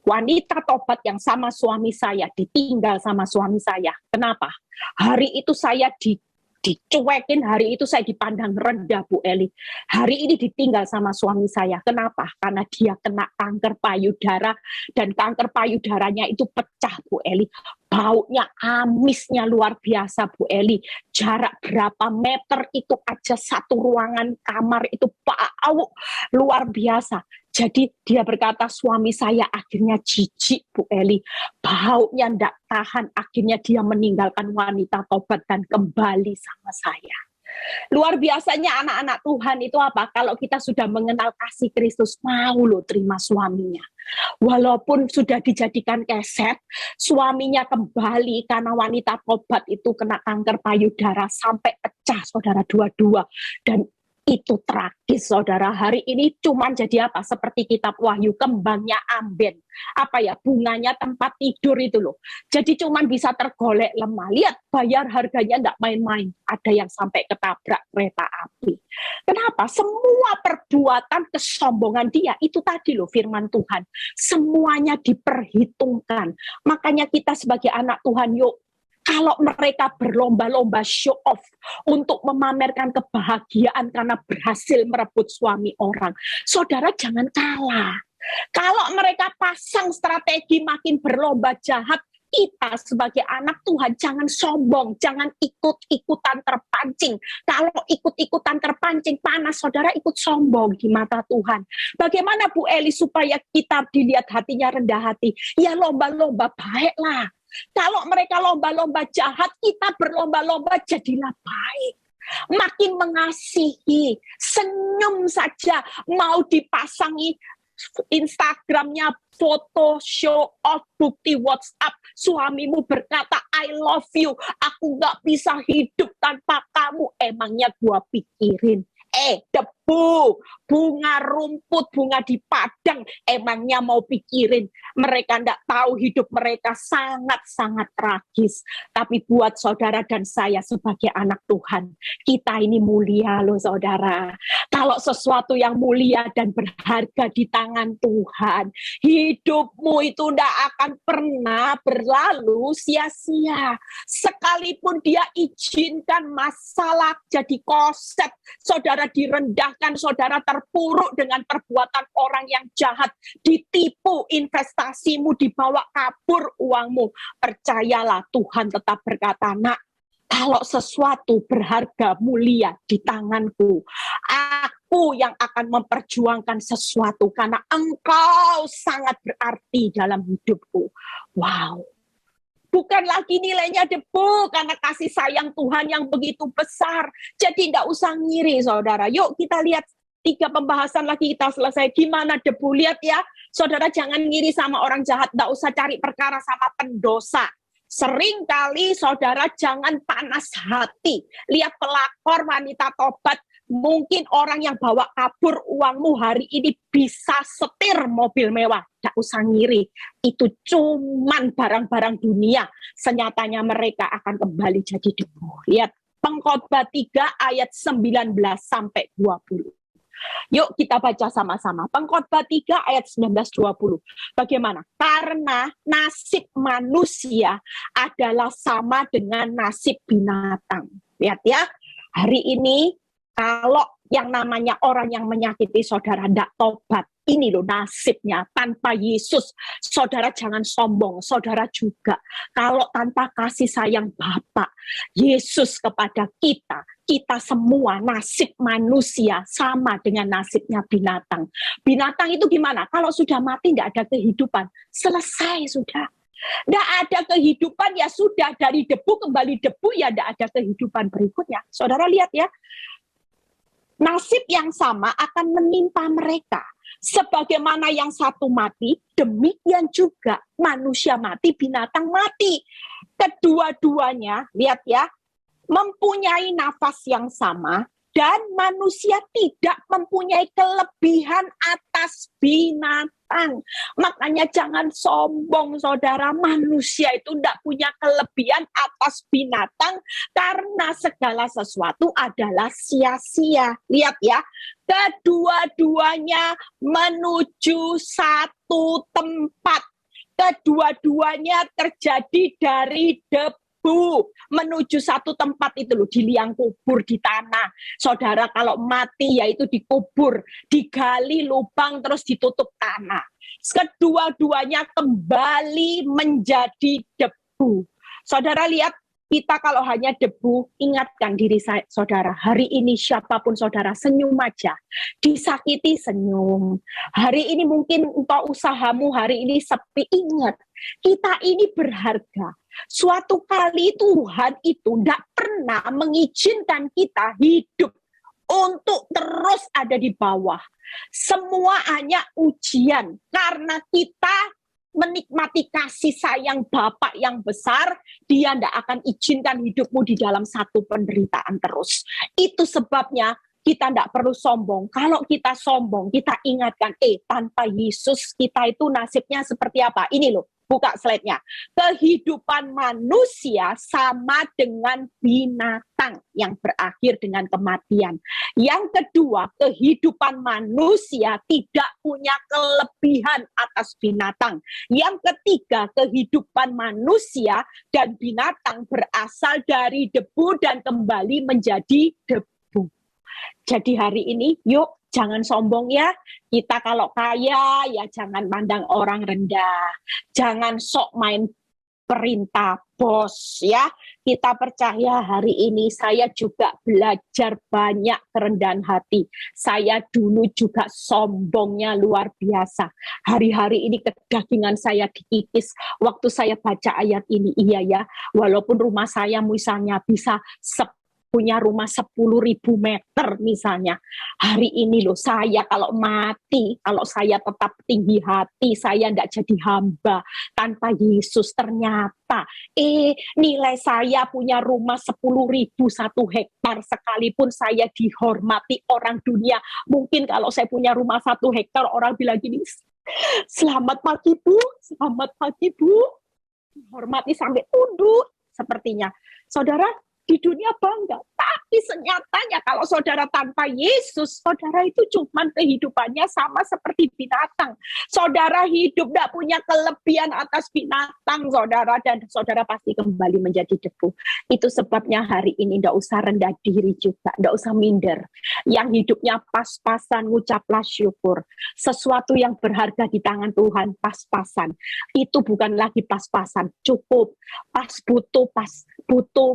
wanita tobat yang sama suami saya, ditinggal sama suami saya. Kenapa? Hari itu saya dicuekin, hari itu saya dipandang rendah, Bu Eli. Hari ini ditinggal sama suami saya. Kenapa? Karena dia kena kanker payudara, dan kanker payudaranya itu pecah, Bu Eli. Baunya, amisnya luar biasa, Bu Eli. Jarak berapa meter itu aja satu ruangan kamar itu bau luar biasa. Jadi dia berkata, suami saya akhirnya jijik, Bu Eli. Baunya tidak tahan, akhirnya dia meninggalkan wanita tobat dan kembali sama saya. Luar biasanya anak-anak Tuhan itu apa? Kalau kita sudah mengenal kasih Kristus, mau loh terima suaminya. Walaupun sudah dijadikan keset, suaminya kembali karena wanita tobat itu kena kanker payudara sampai pecah, saudara, dua-dua. Dan itu tragis, saudara. Hari ini cuman jadi apa? Seperti kitab Wahyu, kembangnya amben. Apa ya? Bunganya tempat tidur itu loh. Jadi cuman bisa tergolek lemah. Lihat, bayar harganya enggak main-main. Ada yang sampai ketabrak kereta api. Kenapa? Semua perbuatan kesombongan dia, itu tadi loh firman Tuhan. Semuanya diperhitungkan. Makanya kita sebagai anak Tuhan, yuk, kalau mereka berlomba-lomba show off untuk memamerkan kebahagiaan karena berhasil merebut suami orang, saudara jangan kalah. Kalau mereka pasang strategi makin berlomba jahat, kita sebagai anak Tuhan jangan sombong, jangan ikut-ikutan terpancing. Kalau ikut-ikutan terpancing panas, saudara ikut sombong di mata Tuhan. Bagaimana Bu Eli supaya kita dilihat hatinya rendah hati? Ya lomba-lomba baiklah. Kalau mereka lomba-lomba jahat, kita berlomba-lomba jadilah baik. Makin mengasihi, senyum saja, mau dipasangi Instagramnya foto show off bukti WhatsApp, suamimu berkata I love you, aku gak bisa hidup tanpa kamu, emangnya gua pikirin debu, bunga rumput, bunga di padang. Emangnya mau pikirin, mereka tidak tahu hidup mereka sangat-sangat tragis. Tapi buat saudara dan saya sebagai anak Tuhan, kita ini mulia loh saudara. Kalau sesuatu yang mulia dan berharga di tangan Tuhan, hidupmu itu tidak akan pernah berlalu sia-sia. Sekalipun dia izinkan masalah jadi koset, saudara direndahkan, saudara terpuruk dengan perbuatan orang yang jahat, ditipu investasimu, dibawa kabur uangmu. Percayalah, Tuhan tetap berkata, nak, kalau sesuatu berharga mulia di tanganku, aku yang akan memperjuangkan sesuatu karena engkau sangat berarti dalam hidupku. Wow. Bukan lagi nilainya debu karena kasih sayang Tuhan yang begitu besar. Jadi tidak usah ngiri saudara. Yuk kita lihat 3 pembahasan lagi kita selesai. Gimana debu? Lihat ya. Saudara jangan ngiri sama orang jahat. Tidak usah cari perkara sama pendosa. Sering kali saudara jangan panas hati. Lihat pelakor wanita tobat. Mungkin orang yang bawa kabur uangmu hari ini bisa setir mobil mewah. Tidak usah ngiri. Itu cuman barang-barang dunia. Senyatanya mereka akan kembali jadi debu. Lihat Pengkhotbah 3 ayat 19 sampai 20. Yuk kita baca sama-sama. Pengkhotbah 3 ayat 19-20. Bagaimana? Karena nasib manusia adalah sama dengan nasib binatang. Lihat ya, hari ini kalau yang namanya orang yang menyakiti saudara tidak tobat, ini loh nasibnya. Tanpa Yesus, saudara jangan sombong, saudara juga. Kalau tanpa kasih sayang Bapa, Yesus kepada kita, kita semua nasib manusia sama dengan nasibnya binatang. Binatang itu gimana? Kalau sudah mati tidak ada kehidupan, selesai sudah. Tidak ada kehidupan ya sudah, dari debu kembali debu ya tidak ada kehidupan berikutnya. Saudara lihat ya, nasib yang sama akan menimpa mereka. Sebagaimana yang satu mati, demikian juga manusia mati, binatang mati. Kedua-duanya, lihat ya, mempunyai nafas yang sama, dan manusia tidak mempunyai kelebihan atas binatang. Makanya jangan sombong saudara, manusia itu tidak punya kelebihan atas binatang karena segala sesuatu adalah sia-sia. Lihat ya, kedua-duanya menuju satu tempat. Kedua-duanya terjadi dari debu menuju satu tempat itu loh, di liang kubur di tanah. Saudara kalau mati ya itu dikubur, digali lubang terus ditutup tanah. Kedua-duanya kembali menjadi debu. Saudara lihat, kita kalau hanya debu, ingatkan diri saudara, hari ini siapapun saudara, senyum aja. Disakiti senyum. Hari ini mungkin engkau usahamu hari ini sepi, ingat, kita ini berharga. Suatu kali Tuhan itu tidak pernah mengizinkan kita hidup untuk terus ada di bawah. Semua hanya ujian, karena kita menikmati kasih sayang Bapa yang besar, dia tidak akan izinkan hidupmu di dalam satu penderitaan terus. Itu sebabnya kita tidak perlu sombong. Kalau kita sombong, kita ingatkan, tanpa Yesus kita itu nasibnya seperti apa? Ini loh, buka slide-nya. Kehidupan manusia sama dengan binatang yang berakhir dengan kematian. Yang kedua, kehidupan manusia tidak punya kelebihan atas binatang. Yang ketiga, kehidupan manusia dan binatang berasal dari debu dan kembali menjadi debu. Jadi hari ini, yuk jangan sombong ya. Kita kalau kaya, ya jangan pandang orang rendah. Jangan sok main perintah bos ya. Kita percaya hari ini saya juga belajar banyak kerendahan hati. Saya dulu juga sombongnya luar biasa. Hari-hari ini kedagingan saya dikikis. Waktu saya baca ayat ini, iya ya, walaupun rumah saya misalnya bisa punya rumah 10.000 meter misalnya. Hari ini loh, saya kalau mati, kalau saya tetap tinggi hati, saya tidak jadi hamba tanpa Yesus, ternyata nilai saya punya rumah 10.000 1 hektar, sekalipun saya dihormati orang dunia. Mungkin kalau saya punya rumah 1 hektar, orang bilang gini, selamat pagi Bu, selamat pagi Bu, hormati sampai tunduk sepertinya. Saudara, di dunia bangga, tapi senyatanya kalau saudara tanpa Yesus, saudara itu cuma kehidupannya sama seperti binatang. Saudara hidup tidak punya kelebihan atas binatang, saudara, dan saudara pasti kembali menjadi debu. Itu sebabnya hari ini tidak usah rendah diri juga, tidak usah minder. Yang hidupnya pas-pasan, ngucaplah syukur. Sesuatu yang berharga di tangan Tuhan, pas-pasan. Itu bukan lagi pas-pasan, cukup. Pas butuh,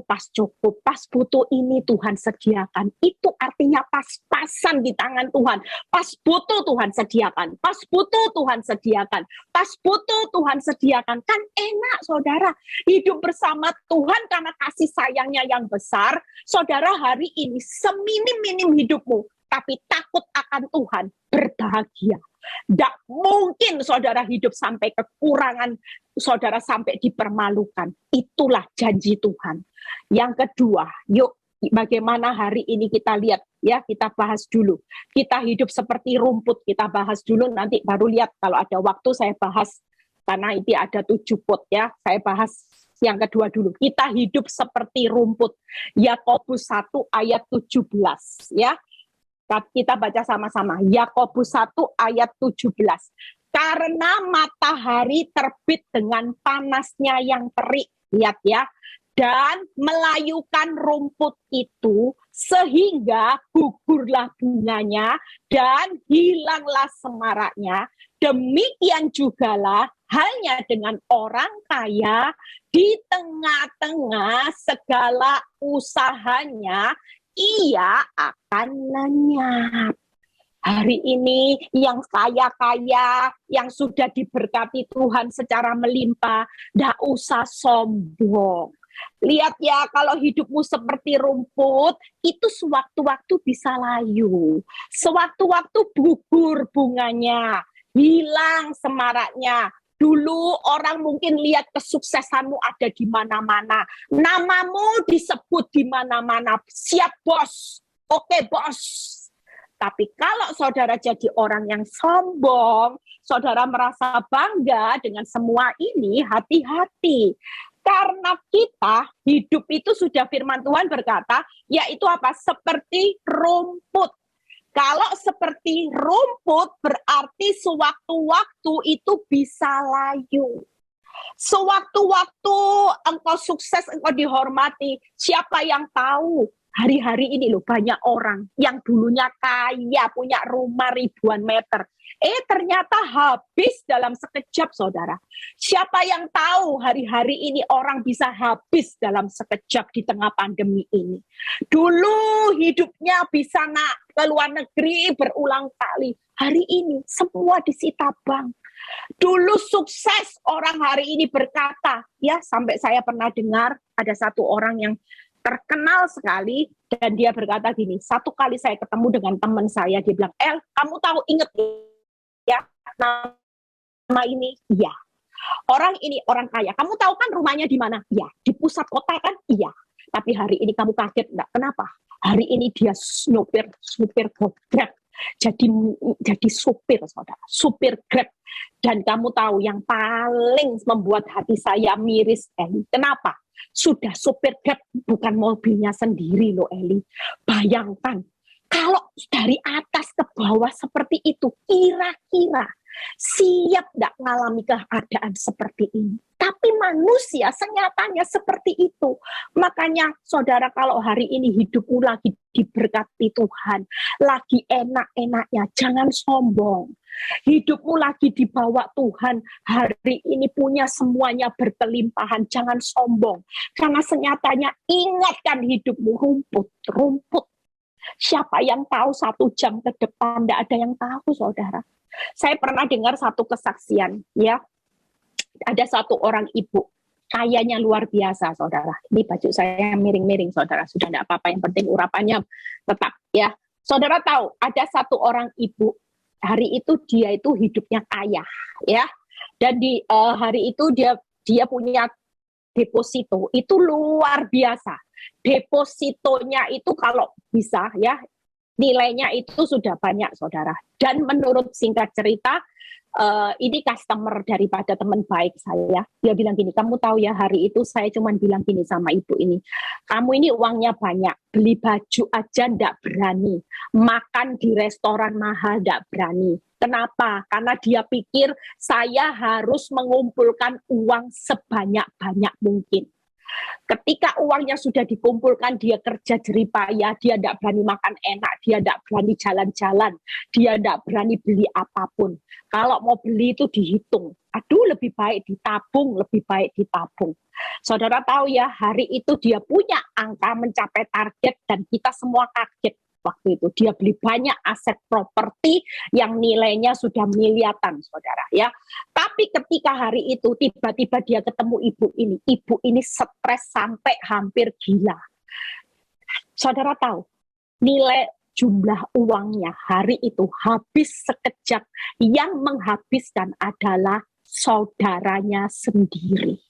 pas cukup. Pas butuh ini Tuhan sediakan. Itu artinya pas-pasan di tangan Tuhan. Pas butuh Tuhan sediakan. Pas butuh Tuhan sediakan. Pas butuh Tuhan sediakan. Kan enak saudara. Hidup bersama Tuhan karena kasih sayangnya yang besar. Saudara hari ini seminim-minim hidupmu, tapi takut akan Tuhan, berbahagia. Tidak mungkin saudara hidup sampai kekurangan, saudara sampai dipermalukan. Itulah janji Tuhan. Yang kedua, yuk bagaimana hari ini kita lihat ya, kita bahas dulu. Kita hidup seperti rumput, kita bahas dulu, nanti baru lihat kalau ada waktu saya bahas, karena ini ada 7 pot ya, saya bahas yang kedua dulu. Kita hidup seperti rumput. Yakobus 1 ayat 17 ya. Kita baca sama-sama. Yakobus 1 ayat 17. Karena matahari terbit dengan panasnya yang terik. Lihat ya. Dan melayukan rumput itu sehingga gugurlah bunganya dan hilanglah semaraknya. Demikian jugalah halnya dengan orang kaya di tengah-tengah segala usahanya, ia akan lenyap. Hari ini yang kaya-kaya, yang sudah diberkati Tuhan secara melimpah, tidak usah sombong. Lihat ya, kalau hidupmu seperti rumput, itu sewaktu-waktu bisa layu. Sewaktu-waktu gugur bunganya, hilang semaraknya. Dulu orang mungkin lihat kesuksesanmu ada di mana-mana. Namamu disebut di mana-mana. Siap bos, oke bos. Tapi kalau saudara jadi orang yang sombong, saudara merasa bangga dengan semua ini, hati-hati. Karena kita hidup itu sudah firman Tuhan berkata, yaitu apa? Seperti rumput. Kalau seperti rumput berarti sewaktu-waktu itu bisa layu. Sewaktu-waktu engkau sukses, engkau dihormati. Siapa yang tahu hari-hari ini loh banyak orang yang dulunya kaya, punya rumah ribuan meter. Ternyata habis dalam sekejap, saudara. Siapa yang tahu hari-hari ini orang bisa habis dalam sekejap di tengah pandemi ini. Dulu hidupnya bisa ke luar negeri berulang kali. Hari ini semua disita bank. Dulu sukses, orang hari ini berkata, ya sampai saya pernah dengar ada satu orang yang terkenal sekali dan dia berkata gini, satu kali saya ketemu dengan teman saya, dia bilang, kamu tahu inget ya nama ini? Iya. Orang ini orang kaya. Kamu tahu kan rumahnya di mana? Iya. Di pusat kota kan? Iya. Tapi hari ini kamu kaget enggak? Kenapa? Hari ini dia supir Grab. Jadi supir, saudara. Supir Grab. Dan kamu tahu yang paling membuat hati saya miris, Eli. Kenapa? Sudah supir Grab, bukan mobilnya sendiri loh, Eli. Bayangkan, kalau dari atas ke bawah seperti itu, kira-kira siap tidak mengalami keadaan seperti ini. Tapi manusia senyatanya seperti itu. Makanya saudara, kalau hari ini hidupmu lagi diberkati Tuhan, lagi enak-enaknya, jangan sombong. Hidupmu lagi dibawa Tuhan, hari ini punya semuanya berkelimpahan, jangan sombong. Karena senyatanya ingatkan hidupmu rumput. Siapa yang tahu 1 jam ke depan? Tidak ada yang tahu, saudara. Saya pernah dengar satu kesaksian, ya. Ada satu orang ibu. kayanya luar biasa, saudara. Ini baju saya miring-miring, saudara. Sudah tidak apa-apa, yang penting urapannya tetap ya. Saudara tahu, ada satu orang ibu, hari itu dia itu hidupnya kaya, ya. Dan di hari itu dia punya deposito, itu luar biasa. Depositonya itu kalau bisa ya, nilainya itu sudah banyak, saudara. Dan menurut singkat cerita, ini customer daripada teman baik saya. Dia bilang gini, kamu tahu ya, hari itu saya cuma bilang gini sama ibu ini, kamu ini uangnya banyak, beli baju aja ndak berani, makan di restoran mahal ndak berani. Kenapa? Karena dia pikir saya harus mengumpulkan uang sebanyak-banyak mungkin. Ketika uangnya sudah dikumpulkan, dia kerja jeripaya, dia tidak berani makan enak, dia tidak berani jalan-jalan, dia tidak berani beli apapun. Kalau mau beli itu dihitung. Aduh, lebih baik ditabung, lebih baik ditabung. Saudara tahu ya, hari itu dia punya angka mencapai target dan kita semua kaget. Waktu itu dia beli banyak aset properti yang nilainya sudah miliaran, saudara ya. Tapi ketika hari itu tiba-tiba dia ketemu ibu ini stres sampai hampir gila. Saudara tahu, nilai jumlah uangnya hari itu habis sekejap, yang menghabiskan adalah saudaranya sendiri.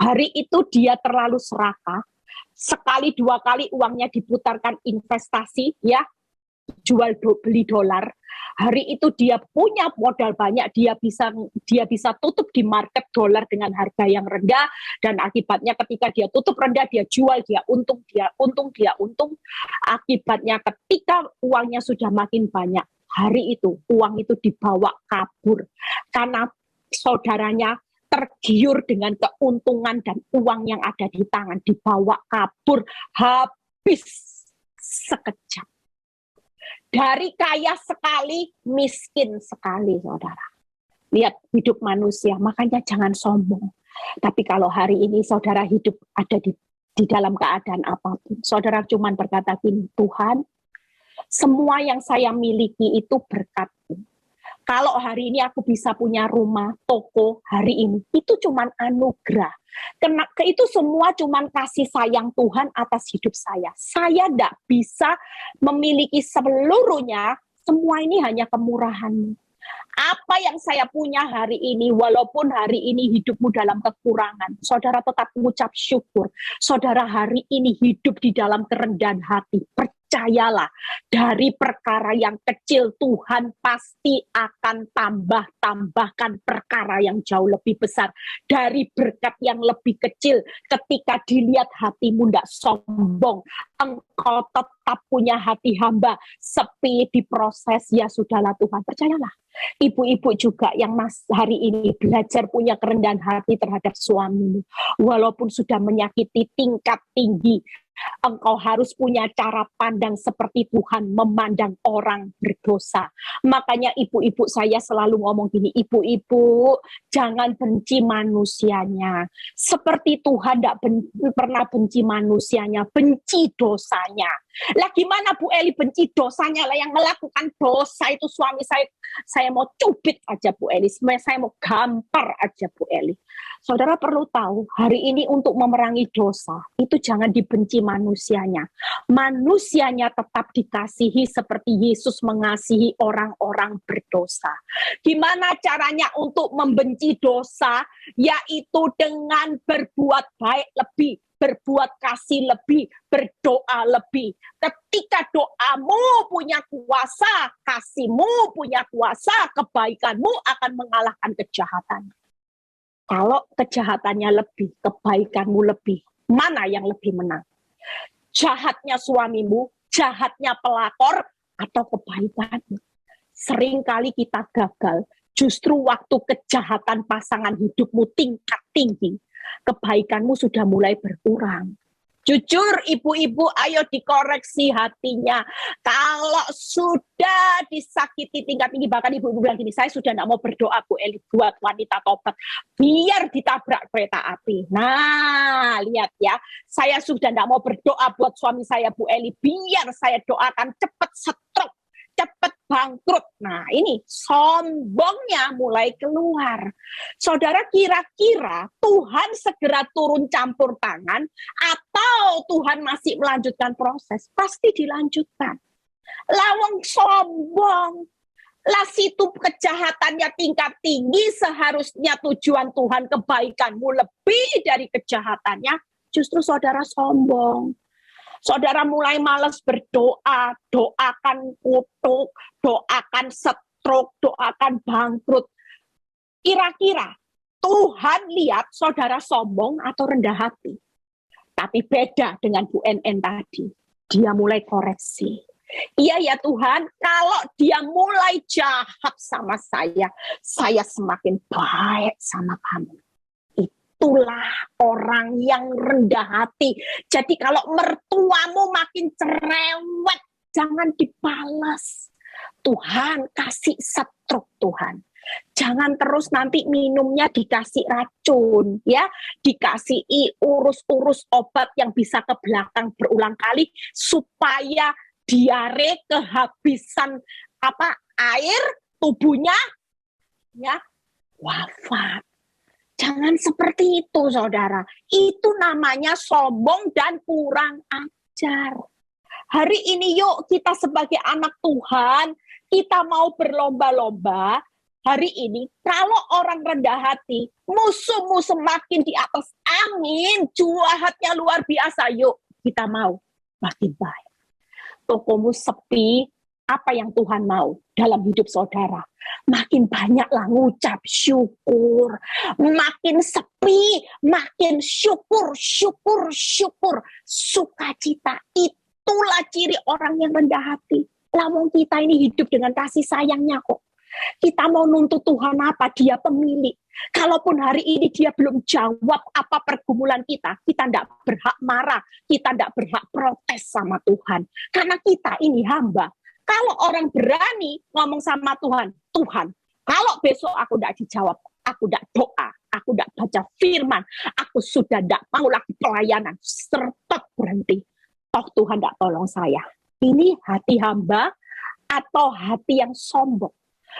Hari itu dia terlalu serakah. Sekali dua kali uangnya diputarkan investasi ya, jual beli dolar. Hari itu dia punya modal banyak, dia bisa tutup di market dolar dengan harga yang rendah, dan akibatnya ketika dia tutup rendah, dia jual, dia untung. Akibatnya ketika uangnya sudah makin banyak, hari itu uang itu dibawa kabur karena saudaranya tergiur dengan keuntungan dan uang yang ada di tangan, dibawa kabur, habis sekejap. Dari kaya sekali, miskin sekali, saudara. Lihat hidup manusia, makanya jangan sombong. Tapi kalau hari ini saudara hidup ada di dalam keadaan apapun, saudara cuma berkata gini, Tuhan, semua yang saya miliki itu berkat-Mu. Kalau hari ini aku bisa punya rumah, toko, hari ini, itu cuma anugerah. Karena itu semua cuma kasih sayang Tuhan atas hidup saya. Saya tidak bisa memiliki seluruhnya, semua ini hanya kemurahan-Mu. Apa yang saya punya hari ini, walaupun hari ini hidupmu dalam kekurangan, saudara tetap mengucap syukur. Saudara hari ini hidup di dalam kerendahan hati. Percayalah, dari perkara yang kecil Tuhan pasti akan tambahkan perkara yang jauh lebih besar. Dari berkat yang lebih kecil, ketika dilihat hatimu tidak sombong, engkau tetap punya hati hamba, sepi diproses, ya sudahlah Tuhan, percayalah. Ibu-ibu juga yang hari ini belajar punya kerendahan hati terhadap suamimu, walaupun sudah menyakiti tingkat tinggi, engkau harus punya cara pandang seperti Tuhan memandang orang berdosa. Makanya ibu-ibu saya selalu ngomong gini, ibu-ibu jangan benci manusianya. Seperti Tuhan tidak pernah benci manusianya, benci dosanya. Lah gimana Bu Eli benci dosanya? Lah yang melakukan dosa itu suami saya mau cubit aja Bu Eli, saya mau gampar aja Bu Eli. Saudara perlu tahu, hari ini untuk memerangi dosa, itu jangan dibenci manusianya. Manusianya tetap dikasihi seperti Yesus mengasihi orang-orang berdosa. Gimana caranya untuk membenci dosa? Yaitu dengan berbuat baik lebih, berbuat kasih lebih, berdoa lebih. Ketika doamu punya kuasa, kasihmu punya kuasa, kebaikanmu akan mengalahkan kejahatan. Kalau kejahatannya lebih, kebaikanmu lebih, mana yang lebih menang? Jahatnya suamimu, jahatnya pelakor, atau kebaikanmu? Seringkali kita gagal, justru waktu kejahatan pasangan hidupmu tingkat tinggi, kebaikanmu sudah mulai berkurang. Jujur ibu-ibu, ayo dikoreksi hatinya. Kalau sudah disakiti tingkat tinggi, bahkan ibu-ibu bilang gini, saya sudah tidak mau berdoa Bu Eli buat wanita tobat, biar ditabrak kereta api. Nah, lihat ya, saya sudah tidak mau berdoa buat suami saya Bu Eli, biar saya doakan cepat stroke, cepat bangkrut. Nah, ini sombongnya mulai keluar. Saudara, kira-kira Tuhan segera turun campur tangan atau Tuhan masih melanjutkan proses? Pasti dilanjutkan. Lawang sombong. Lah situ kejahatannya tingkat tinggi, seharusnya tujuan Tuhan kebaikanmu lebih dari kejahatannya, justru saudara sombong. Saudara mulai malas berdoa, doakan kutuk, doakan stroke, doakan bangkrut. Kira-kira Tuhan lihat saudara sombong atau rendah hati? Tapi beda dengan Bu NN tadi. Dia mulai koreksi. Iya ya Tuhan, kalau dia mulai jahat sama saya semakin baik sama kamu. Itulah orang yang rendah hati. Jadi kalau mertuamu makin cerewet, jangan dibalas. Tuhan kasih stroke Tuhan. Jangan terus nanti minumnya dikasih racun, ya, dikasih urus-urus obat yang bisa ke belakang berulang kali supaya diare, kehabisan air, tubuhnya ya wafat. Jangan seperti itu, saudara. Itu namanya sombong dan kurang ajar. Hari ini yuk kita sebagai anak Tuhan, kita mau berlomba-lomba. Hari ini kalau orang rendah hati, musuhmu semakin di atas angin, jahatnya luar biasa, yuk kita mau makin baik. Tokomu sepi, apa yang Tuhan mau dalam hidup saudara? Makin banyaklah ngucap syukur. Makin sepi, makin syukur. Sukacita, itulah ciri orang yang rendah hati. Lawang kita ini hidup dengan kasih sayangnya kok. Kita mau nuntut Tuhan apa? Dia pemilik. Kalaupun hari ini dia belum jawab apa pergumulan kita tidak berhak marah, kita tidak berhak protes sama Tuhan. Karena kita ini hamba. Kalau orang berani ngomong sama Tuhan, Tuhan, kalau besok aku tidak dijawab, aku tidak doa, aku tidak baca firman, aku sudah tidak mau lagi pelayanan, serta berhenti. Toh Tuhan tidak tolong saya. Ini hati hamba atau hati yang sombong.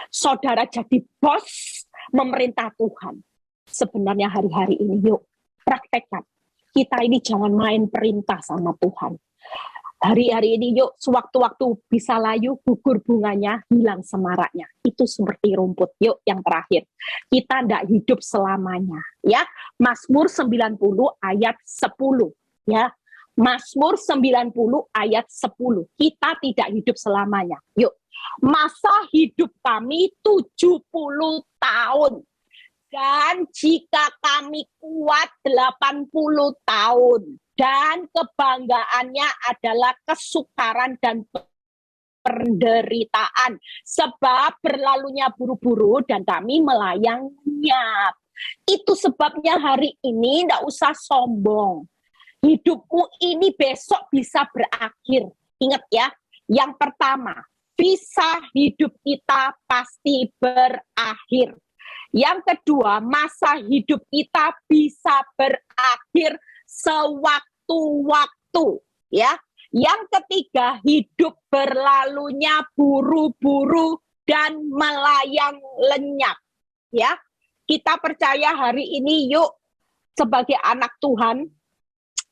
Saudara jadi bos memerintah Tuhan. Sebenarnya hari-hari ini yuk praktekkan. Kita ini jangan main perintah sama Tuhan. Hari-hari ini yuk sewaktu-waktu bisa layu, gugur bunganya, hilang semaraknya. Itu seperti rumput. Yuk yang terakhir. Kita tidak hidup selamanya. Ya, Mazmur 90 ayat 10. Ya, Mazmur 90 ayat 10. Kita tidak hidup selamanya. Yuk. Masa hidup kami 70 tahun. Dan jika kami kuat 80 tahun. Dan kebanggaannya adalah kesukaran dan penderitaan. Sebab berlalunya buru-buru dan kami melayang lenyap. Itu sebabnya hari ini tidak usah sombong. Hidupmu ini besok bisa berakhir. Ingat ya, yang pertama, visa hidup kita pasti berakhir. Yang kedua, masa hidup kita bisa berakhir sewaktu-waktu, ya. Yang ketiga, hidup berlalunya buru-buru dan melayang lenyap, ya. Kita percaya hari ini yuk sebagai anak Tuhan,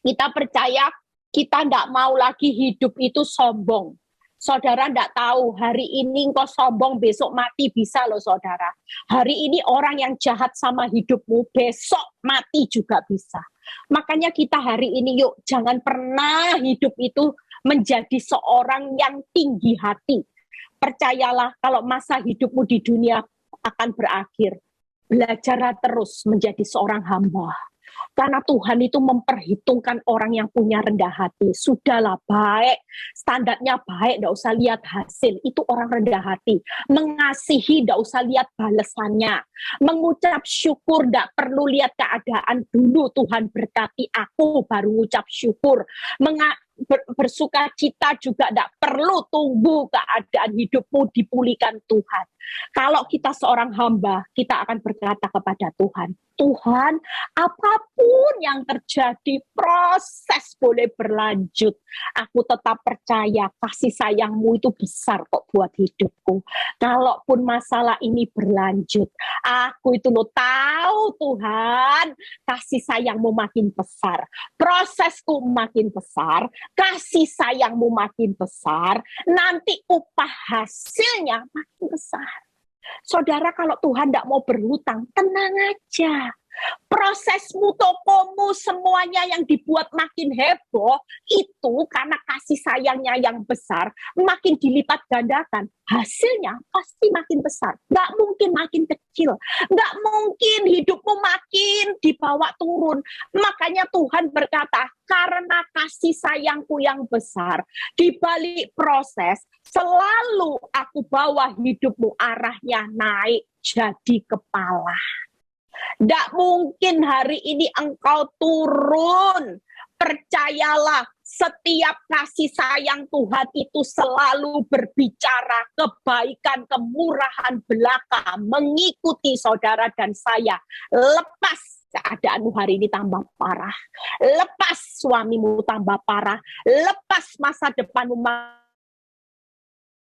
kita percaya kita tidak mau lagi hidup itu sombong. Saudara tidak tahu, hari ini engkau sombong, besok mati bisa loh saudara. Hari ini orang yang jahat sama hidupmu, besok mati juga bisa. Makanya kita hari ini yuk, jangan pernah hidup itu menjadi seorang yang tinggi hati. Percayalah kalau masa hidupmu di dunia akan berakhir. Belajarlah terus menjadi seorang hamba. Karena Tuhan itu memperhitungkan orang yang punya rendah hati. Sudahlah baik, standarnya baik, tidak usah lihat hasil. Itu orang rendah hati. Mengasihi, tidak usah lihat balasannya. Mengucap syukur, tidak perlu lihat keadaan dulu. Tuhan berkati aku, baru ucap syukur. bersuka cita juga tidak perlu tunggu keadaan hidupmu dipulihkan Tuhan. Kalau kita seorang hamba, kita akan berkata kepada Tuhan, Tuhan, apapun yang terjadi, proses boleh berlanjut. Aku tetap percaya kasih sayang-Mu itu besar kok buat hidupku. Kalaupun masalah ini berlanjut, aku itu tahu Tuhan, kasih sayang-Mu makin besar. Prosesku makin besar, kasih sayang-Mu makin besar, nanti upah hasilnya makin besar. Saudara, kalau Tuhan tidak mau berhutang, tenang aja. Prosesmu, tokomu, semuanya yang dibuat makin heboh, itu karena kasih sayangnya yang besar, makin dilipat gandakan. Hasilnya pasti makin besar. Nggak mungkin makin kecil. Nggak mungkin hidupmu makin dibawa turun. Makanya Tuhan berkata, karena kasih sayangku yang besar, di balik proses, selalu aku bawa hidupmu arahnya naik jadi kepala. Tidak mungkin hari ini engkau turun. Percayalah, setiap kasih sayang Tuhan itu selalu berbicara kebaikan, kemurahan belaka, mengikuti saudara dan saya. Lepas keadaanmu hari ini tambah parah, lepas suamimu tambah parah, lepas masa depanmu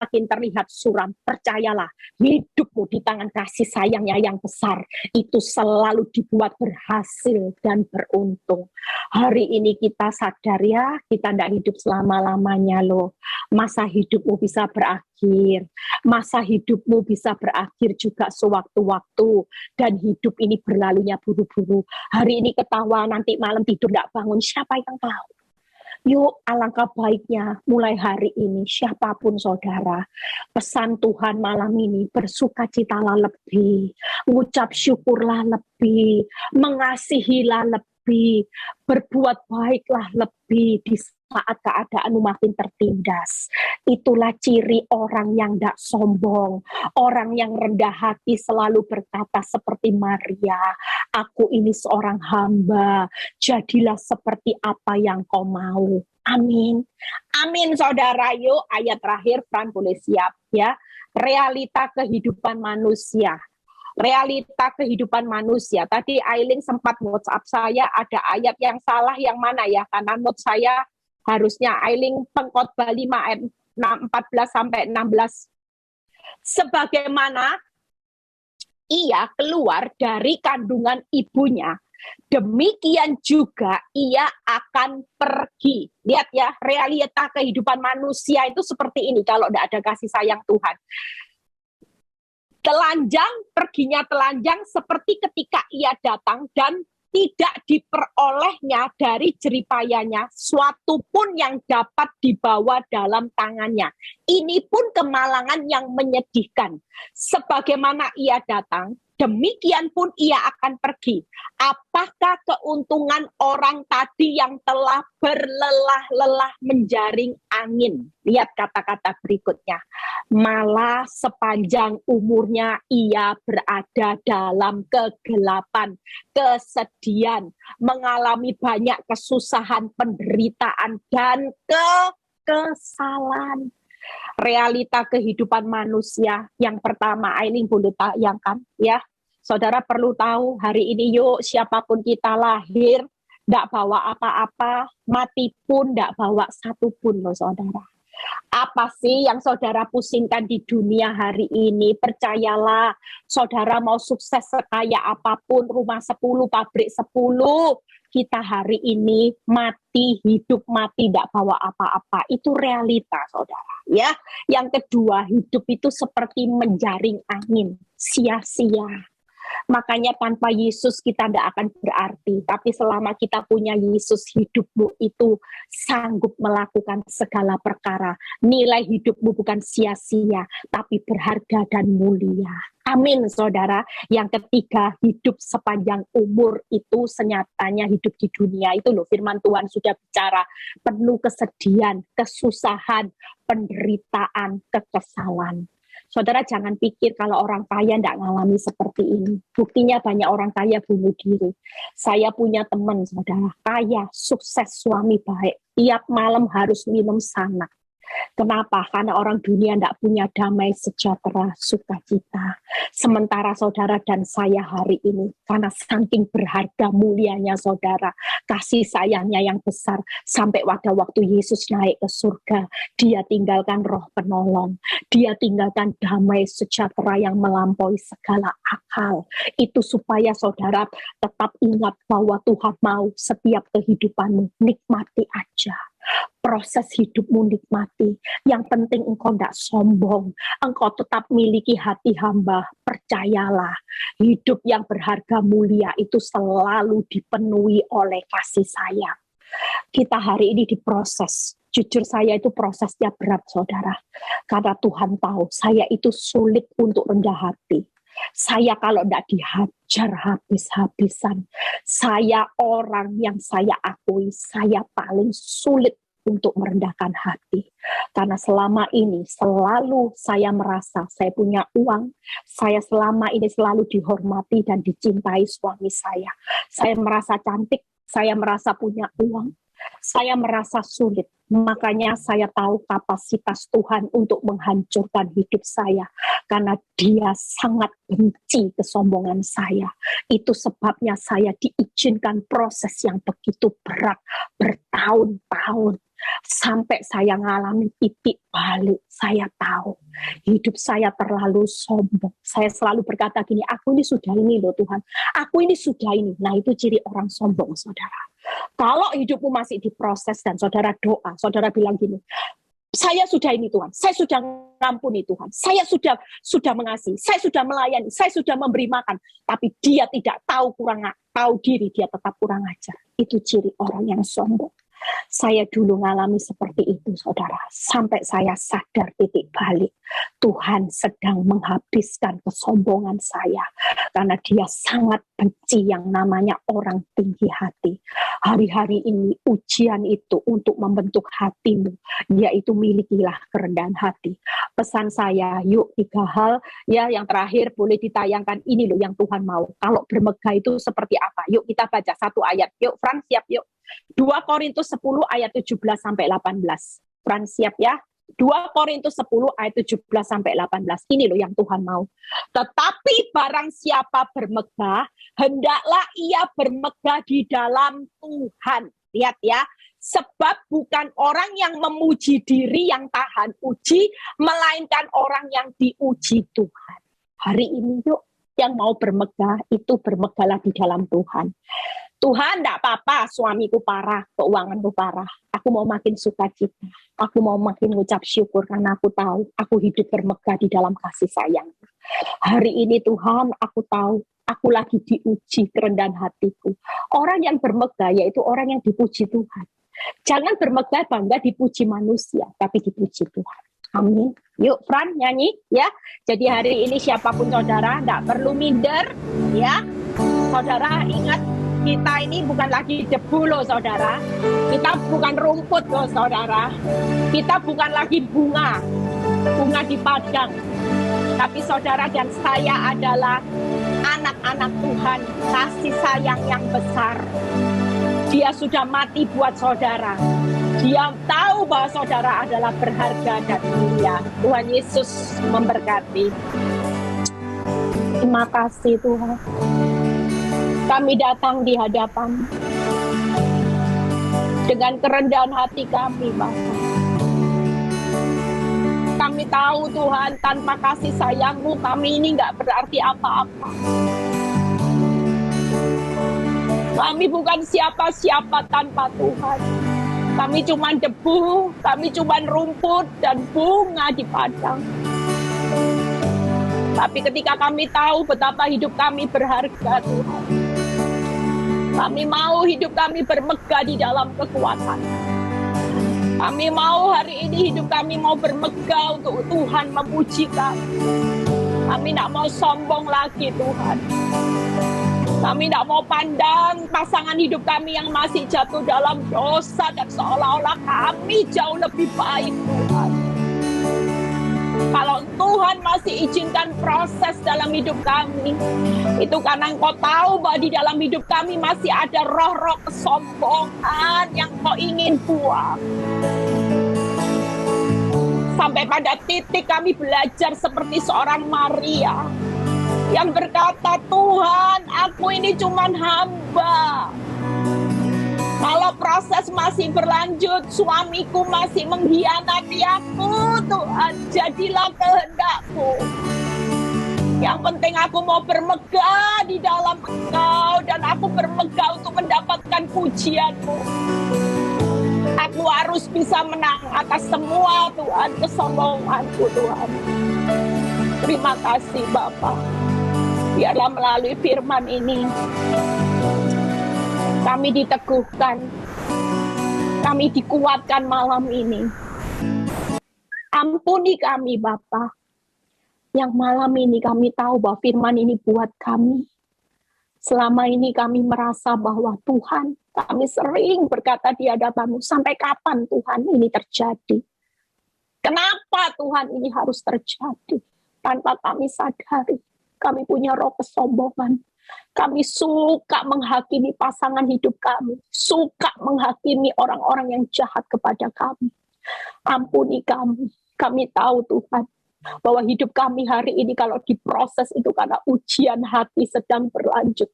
makin terlihat suram, percayalah, hidupmu di tangan kasih sayangnya yang besar, itu selalu dibuat berhasil dan beruntung. Hari ini kita sadar ya, kita tidak hidup selama-lamanya loh. Masa hidupmu bisa berakhir, masa hidupmu bisa berakhir juga sewaktu-waktu, dan hidup ini berlalunya buru-buru. Hari ini ketawa, nanti malam tidur tidak bangun, siapa yang tahu? Yuk, alangkah baiknya mulai hari ini, siapapun saudara, pesan Tuhan malam ini, bersukacitalah lebih, mengucap syukurlah lebih, mengasihilah lebih, berbuat baiklah lebih di saat keadaanmu makin tertindas. Itulah ciri orang yang tidak sombong, orang yang rendah hati selalu berkata seperti Maria, aku ini seorang hamba, jadilah seperti apa yang kau mau. Amin. Amin saudara, yuk ayat terakhir, Fran boleh siap ya. Realita kehidupan manusia. Realita kehidupan manusia. Tadi Aileen sempat WhatsApp saya, ada ayat yang salah yang mana ya? Karena note saya harusnya Aileen Pengkhotbah 5 ayat 14 sampai 16. Sebagaimana ia keluar dari kandungan ibunya, demikian juga ia akan pergi. Lihat ya, realita kehidupan manusia itu seperti ini kalau tidak ada kasih sayang Tuhan. Telanjang, perginya telanjang seperti ketika ia datang dan tidak diperolehnya dari jeripayanya suatu pun yang dapat dibawa dalam tangannya. Ini pun kemalangan yang menyedihkan. Sebagaimana ia datang, demikian pun ia akan pergi. Apakah keuntungan orang tadi yang telah berlelah-lelah menjaring angin? Lihat kata-kata berikutnya. Malah sepanjang umurnya ia berada dalam kegelapan, kesedihan, mengalami banyak kesusahan, penderitaan, dan kekesalan. Realita kehidupan manusia yang pertama, ini boleh tayangkan ya. Saudara perlu tahu hari ini yuk, siapapun kita lahir, tidak bawa apa-apa, mati pun tidak bawa satu pun loh saudara. Apa sih yang saudara pusingkan di dunia hari ini? Percayalah, saudara mau sukses sekaya apapun, rumah 10, pabrik 10, kita hari ini mati, hidup mati, tidak bawa apa-apa. Itu realita, saudara. Ya, yang kedua, hidup itu seperti menjaring angin, sia-sia. Makanya tanpa Yesus kita tidak akan berarti. Tapi selama kita punya Yesus, hidupmu itu sanggup melakukan segala perkara. Nilai hidupmu bukan sia-sia, tapi berharga dan mulia. Amin, saudara. Yang ketiga, hidup sepanjang umur itu senyatanya hidup di dunia. Itu loh, firman Tuhan sudah bicara. Penuh kesedihan, kesusahan, penderitaan, kekesalan. Saudara jangan pikir kalau orang kaya tidak ngalami seperti ini. Buktinya banyak orang kaya bunuh diri. Saya punya teman, saudara, kaya, sukses, suami baik. Tiap malam harus minum sanak. Kenapa? Karena orang dunia tidak punya damai, sejahtera, sukacita. Sementara saudara dan saya hari ini, karena saking berharga mulianya saudara, kasih sayangnya yang besar, sampai pada waktu Yesus naik ke surga, dia tinggalkan roh penolong, dia tinggalkan damai sejahtera yang melampaui segala akal. Itu supaya saudara tetap ingat bahwa Tuhan mau setiap kehidupanmu, nikmati aja. Proses hidupmu nikmati. Yang penting engkau tidak sombong. Engkau tetap miliki hati hamba. Percayalah, hidup yang berharga mulia itu selalu dipenuhi oleh kasih sayang. Kita hari ini diproses. Jujur saya itu prosesnya berat, saudara. Karena Tuhan tahu saya itu sulit untuk rendah hati. Saya kalau tidak dihajar habis-habisan, saya orang yang saya akui, saya paling sulit untuk merendahkan hati. Karena selama ini selalu saya merasa saya punya uang, saya selama ini selalu dihormati dan dicintai suami saya. Saya merasa cantik, saya merasa punya uang, saya merasa sulit. Makanya saya tahu kapasitas Tuhan untuk menghancurkan hidup saya. Karena dia sangat benci kesombongan saya. Itu sebabnya saya diizinkan proses yang begitu berat bertahun-tahun. Sampai saya ngalami titik balik, saya tahu hidup saya terlalu sombong. Saya selalu berkata gini, aku ini sudah ini loh Tuhan, aku ini sudah ini. Nah itu ciri orang sombong, saudara. Kalau hidupmu masih diproses dan saudara doa, saudara bilang gini, saya sudah ini Tuhan, saya sudah ngampuni Tuhan, saya sudah mengasihi, saya sudah melayani, saya sudah memberi makan, tapi dia tidak tahu diri, dia tetap kurang ajar. Itu ciri orang yang sombong. Saya dulu ngalami seperti itu, saudara. Sampai saya sadar titik balik. Tuhan sedang menghabiskan kesombongan saya. Karena dia sangat benci yang namanya orang tinggi hati. Hari-hari ini ujian itu untuk membentuk hatimu. Yaitu milikilah kerendahan hati. Pesan saya, yuk 3 hal. Ya, yang terakhir boleh ditayangkan. Ini loh yang Tuhan mau. Kalau bermegah itu seperti apa? Yuk kita baca 1 ayat. Yuk, Fran siap yuk. 2 Korintus 10 ayat 17 sampai 18. Fran siap ya? 2 Korintus 10 ayat 17 sampai 18. Ini loh yang Tuhan mau. Tetapi barang siapa bermegah, hendaklah ia bermegah di dalam Tuhan. Lihat ya. Sebab bukan orang yang memuji diri yang tahan uji, melainkan orang yang diuji Tuhan. Hari ini yuk, yang mau bermegah itu bermegahlah di dalam Tuhan. Tuhan, tidak apa-apa, suamiku parah, keuanganku parah. Aku mau makin sukacita. Aku mau makin ucap syukur karena aku tahu aku hidup bermegah di dalam kasih sayang. Hari ini Tuhan, aku tahu aku lagi diuji kerendahan hatiku. Orang yang bermegah yaitu orang yang dipuji Tuhan. Jangan bermegah bangga dipuji manusia, tapi dipuji Tuhan. Amin. Yuk, Fran nyanyi ya. Jadi hari ini siapapun saudara, tidak perlu minder ya. Saudara ingat, kita ini bukan lagi debu loh saudara. Kita bukan rumput loh saudara. Kita bukan lagi bunga di padang. Tapi saudara dan saya adalah anak-anak Tuhan, kasih sayang yang besar. Dia sudah mati buat saudara. Dia tahu bahwa saudara adalah berharga dan mulia. Tuhan Yesus memberkati. Terima kasih Tuhan. Kami datang di hadapan dengan kerendahan hati kami, Bapa. Kami tahu Tuhan, tanpa kasih sayang-Mu kami ini nggak berarti apa-apa. Kami bukan siapa-siapa tanpa Tuhan. Kami cuma debu, kami cuma rumput dan bunga di padang. Tapi ketika kami tahu betapa hidup kami berharga Tuhan, kami mau hidup kami bermegah di dalam kekuatan. Kami mau hari ini hidup kami mau bermegah untuk Tuhan memuji kami. Kami tidak mau sombong lagi Tuhan. Kami tidak mau pandang pasangan hidup kami yang masih jatuh dalam dosa dan seolah-olah kami jauh lebih baik Tuhan. Kalau Tuhan masih izinkan proses dalam hidup kami, itu karena Engkau tahu bahwa di dalam hidup kami masih ada roh-roh kesombongan yang Kau ingin buang. Sampai pada titik kami belajar seperti seorang Maria yang berkata, Tuhan, aku ini cuman hamba. Kalau proses masih berlanjut, suamiku masih mengkhianati aku, Tuhan, jadilah kehendak-Mu. Yang penting aku mau bermegah di dalam Engkau, dan aku bermegah untuk mendapatkan pujian-Mu. Aku harus bisa menang atas semua, Tuhan, kesombonganku, Tuhan. Terima kasih, Bapa. Biarlah melalui firman ini, kami diteguhkan, kami dikuatkan malam ini. Ampuni kami, Bapa. Yang malam ini kami tahu bahwa firman ini buat kami. Selama ini kami merasa bahwa Tuhan, kami sering berkata di hadapan-Mu, sampai kapan Tuhan ini terjadi? Kenapa Tuhan ini harus terjadi? Tanpa kami sadari, kami punya roh kesombongan. Kami suka menghakimi pasangan hidup kami, suka menghakimi orang-orang yang jahat kepada kami. Ampuni kami. Kami tahu Tuhan, bahwa hidup kami hari ini kalau diproses itu karena ujian hati sedang berlanjut.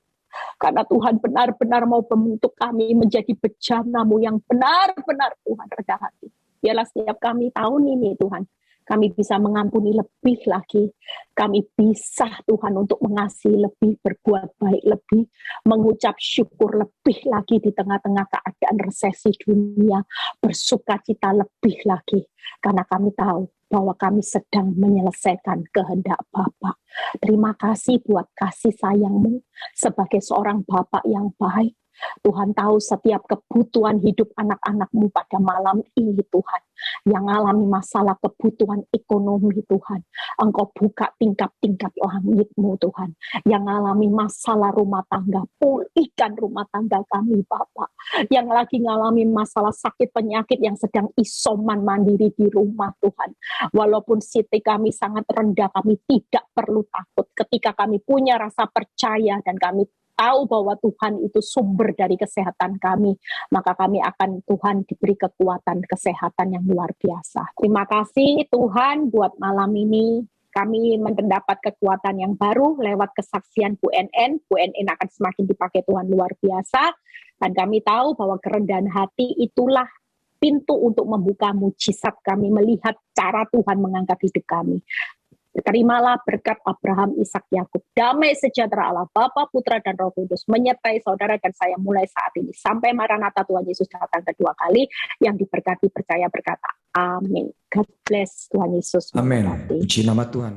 Karena Tuhan benar-benar mau membentuk kami menjadi bejana-Mu yang benar-benar Tuhan rendah hati. Biarlah setiap kami tahun ini Tuhan, kami bisa mengampuni lebih lagi. Kami bisa Tuhan untuk mengasihi lebih, berbuat baik lebih, mengucap syukur lebih lagi di tengah-tengah keadaan resesi dunia, bersukacita lebih lagi. Karena kami tahu bahwa kami sedang menyelesaikan kehendak Bapa. Terima kasih buat kasih sayang-Mu sebagai seorang Bapa yang baik. Tuhan tahu setiap kebutuhan hidup anak-anak-Mu pada malam ini Tuhan. Yang alami masalah kebutuhan ekonomi Tuhan. Engkau buka tingkap-tingkap langit-Mu Tuhan. Yang alami masalah rumah tangga, pulihkan rumah tangga kami Bapak. Yang lagi ngalami masalah sakit penyakit yang sedang isoman mandiri di rumah Tuhan. Walaupun siti kami sangat rendah, kami tidak perlu takut. Ketika kami punya rasa percaya dan kami tahu bahwa Tuhan itu sumber dari kesehatan kami, maka kami akan Tuhan diberi kekuatan kesehatan yang luar biasa. Terima kasih Tuhan buat malam ini. Kami mendapat kekuatan yang baru lewat kesaksian Bu NN. Bu NN akan semakin dipakai Tuhan luar biasa. Dan kami tahu bahwa kerendahan hati itulah pintu untuk membuka mujizat kami, melihat cara Tuhan mengangkat hidup kami. Terimalah berkat Abraham, Ishak, Yakub. Damai sejahtera Allah, Bapa, Putra, dan Roh Kudus menyertai saudara dan saya mulai saat ini sampai Maranatha Tuhan Yesus datang kedua kali. Yang diberkati percaya berkata amin. God bless. Tuhan Yesus memberkati. Amin. Puji nama Tuhan.